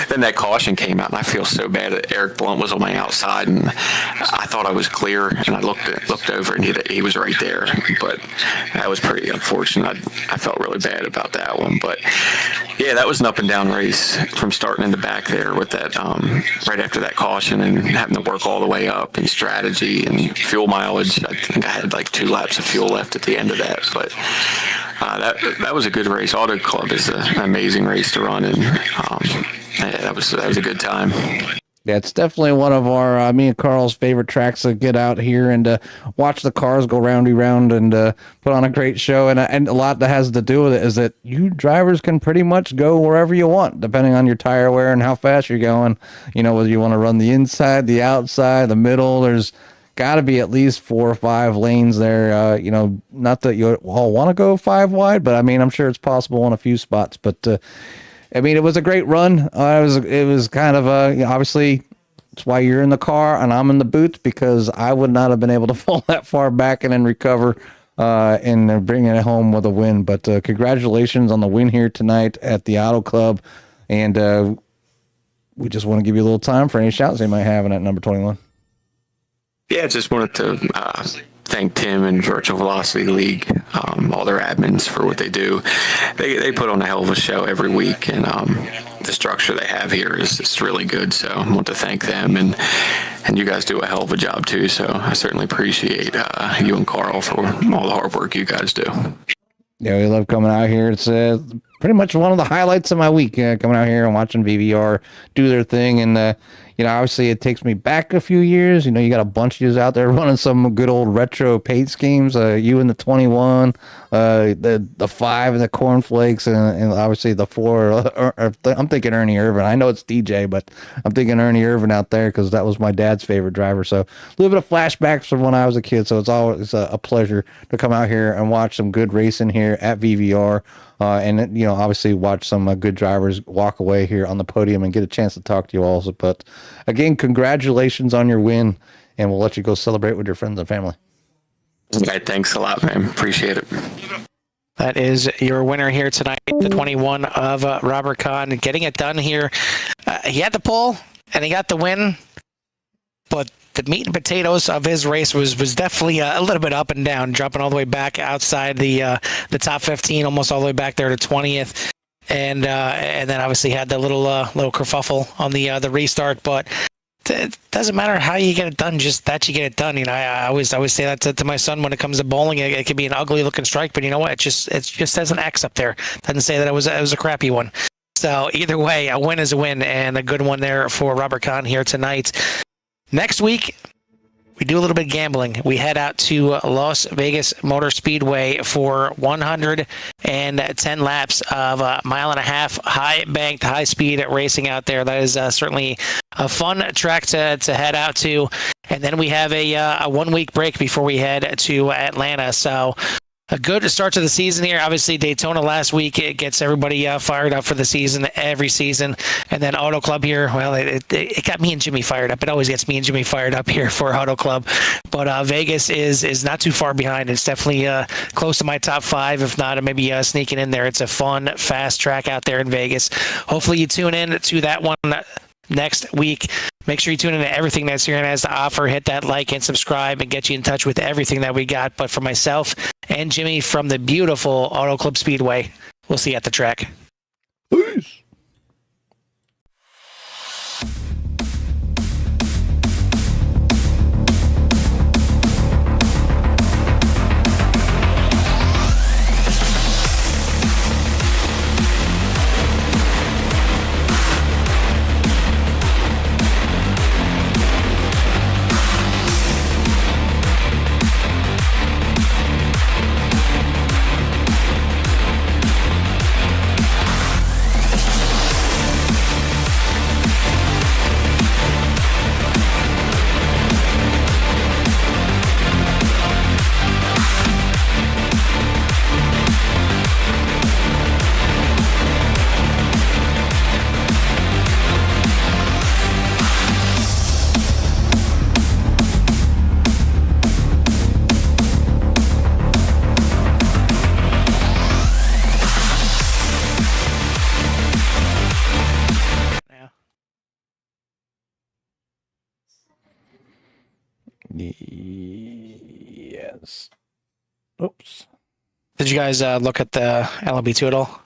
then that caution came out, and I feel so bad that Eric Blunt was on my outside, and I thought I was clear, and I looked over, and he was right there. But that was pretty unfortunate. I felt really bad about that one. But yeah, that was an up and down race from starting in the back there with that right after that caution and having to work all the way up and strategy and fuel mileage. I think I had like 2 laps of fuel left at the end of that, but that was a good race. Auto Club is an amazing race to run, and yeah, that was a good time. Yeah, it's definitely one of our, me and Carl's favorite tracks to get out here and watch the cars go roundy round and put on a great show. And a lot that has to do with it is that you drivers can pretty much go wherever you want, depending on your tire wear and how fast you're going. You know, whether you want to run the inside, the outside, the middle, there's got to be at least 4 or 5 lanes there. You know, not that you all want to go 5 wide, but I mean, I'm sure it's possible on a few spots. But I mean, it was a great run. It was kind of obviously it's why you're in the car and I'm in the booth, because I would not have been able to fall that far back and then recover and bring it home with a win. But congratulations on the win here tonight at the Auto Club, and we just want to give you a little time for any shouts they might have in at number 21. Yeah, just wanted to thank Tim and Virtual Velocity League, all their admins for what they do. They put on a hell of a show every week, and the structure they have here is really good. So I want to thank them, and you guys do a hell of a job too. So I certainly appreciate you and Carl for all the hard work you guys do. Yeah, we love coming out here. It's pretty much one of the highlights of my week, coming out here and watching VVR do their thing. And you know, obviously it takes me back a few years. You know, you got a bunch of you out there running some good old retro paint schemes. You and the 21, the 5 and the cornflakes, and obviously the 4. I'm thinking Ernie Irvin. I know it's DJ, but I'm thinking Ernie Irvin out there because that was my dad's favorite driver. So a little bit of flashbacks from when I was a kid. So it's always a pleasure to come out here and watch some good racing here at VVR. And, you know, obviously watch some good drivers walk away here on the podium and get a chance to talk to you also. But again, congratulations on your win, and we'll let you go celebrate with your friends and family. Okay, thanks a lot, man. Appreciate it. That is your winner here tonight, the 21 of Robert Kahn, getting it done here. He had the pole and he got the win, but the meat and potatoes of his race was definitely a little bit up and down, dropping all the way back outside the top 15, almost all the way back there to 20th, and then obviously had the little kerfuffle on the restart. But it doesn't matter how you get it done, just that you get it done. You know, I always say that to my son when it comes to bowling. It can be an ugly looking strike, but you know what? It just says an X up there. Doesn't say that it was a crappy one. So either way, a win is a win, and a good one there for Robert Kahn here tonight. Next week, we do a little bit of gambling. We head out to Las Vegas Motor Speedway for 110 laps of a 1.5 mile high banked, high speed racing out there. That is certainly a fun track to head out to. And then we have a 1 week break before we head to Atlanta. So a good start to the season here. Obviously, Daytona last week, it gets everybody fired up for the season, every season. And then Auto Club here, well, it got me and Jimmy fired up. It always gets me and Jimmy fired up here for Auto Club. But Vegas is not too far behind. It's definitely close to my top 5, if not maybe sneaking in there. It's a fun, fast track out there in Vegas. Hopefully you tune in to that one next week. Make sure you tune in to everything that's here and has to offer. Hit that like and subscribe and get you in touch with everything that we got. But for myself and Jimmy from the beautiful Auto Club Speedway, we'll see you at the track. Peace. Yes. Oops. Did you guys look at the LB2 at all?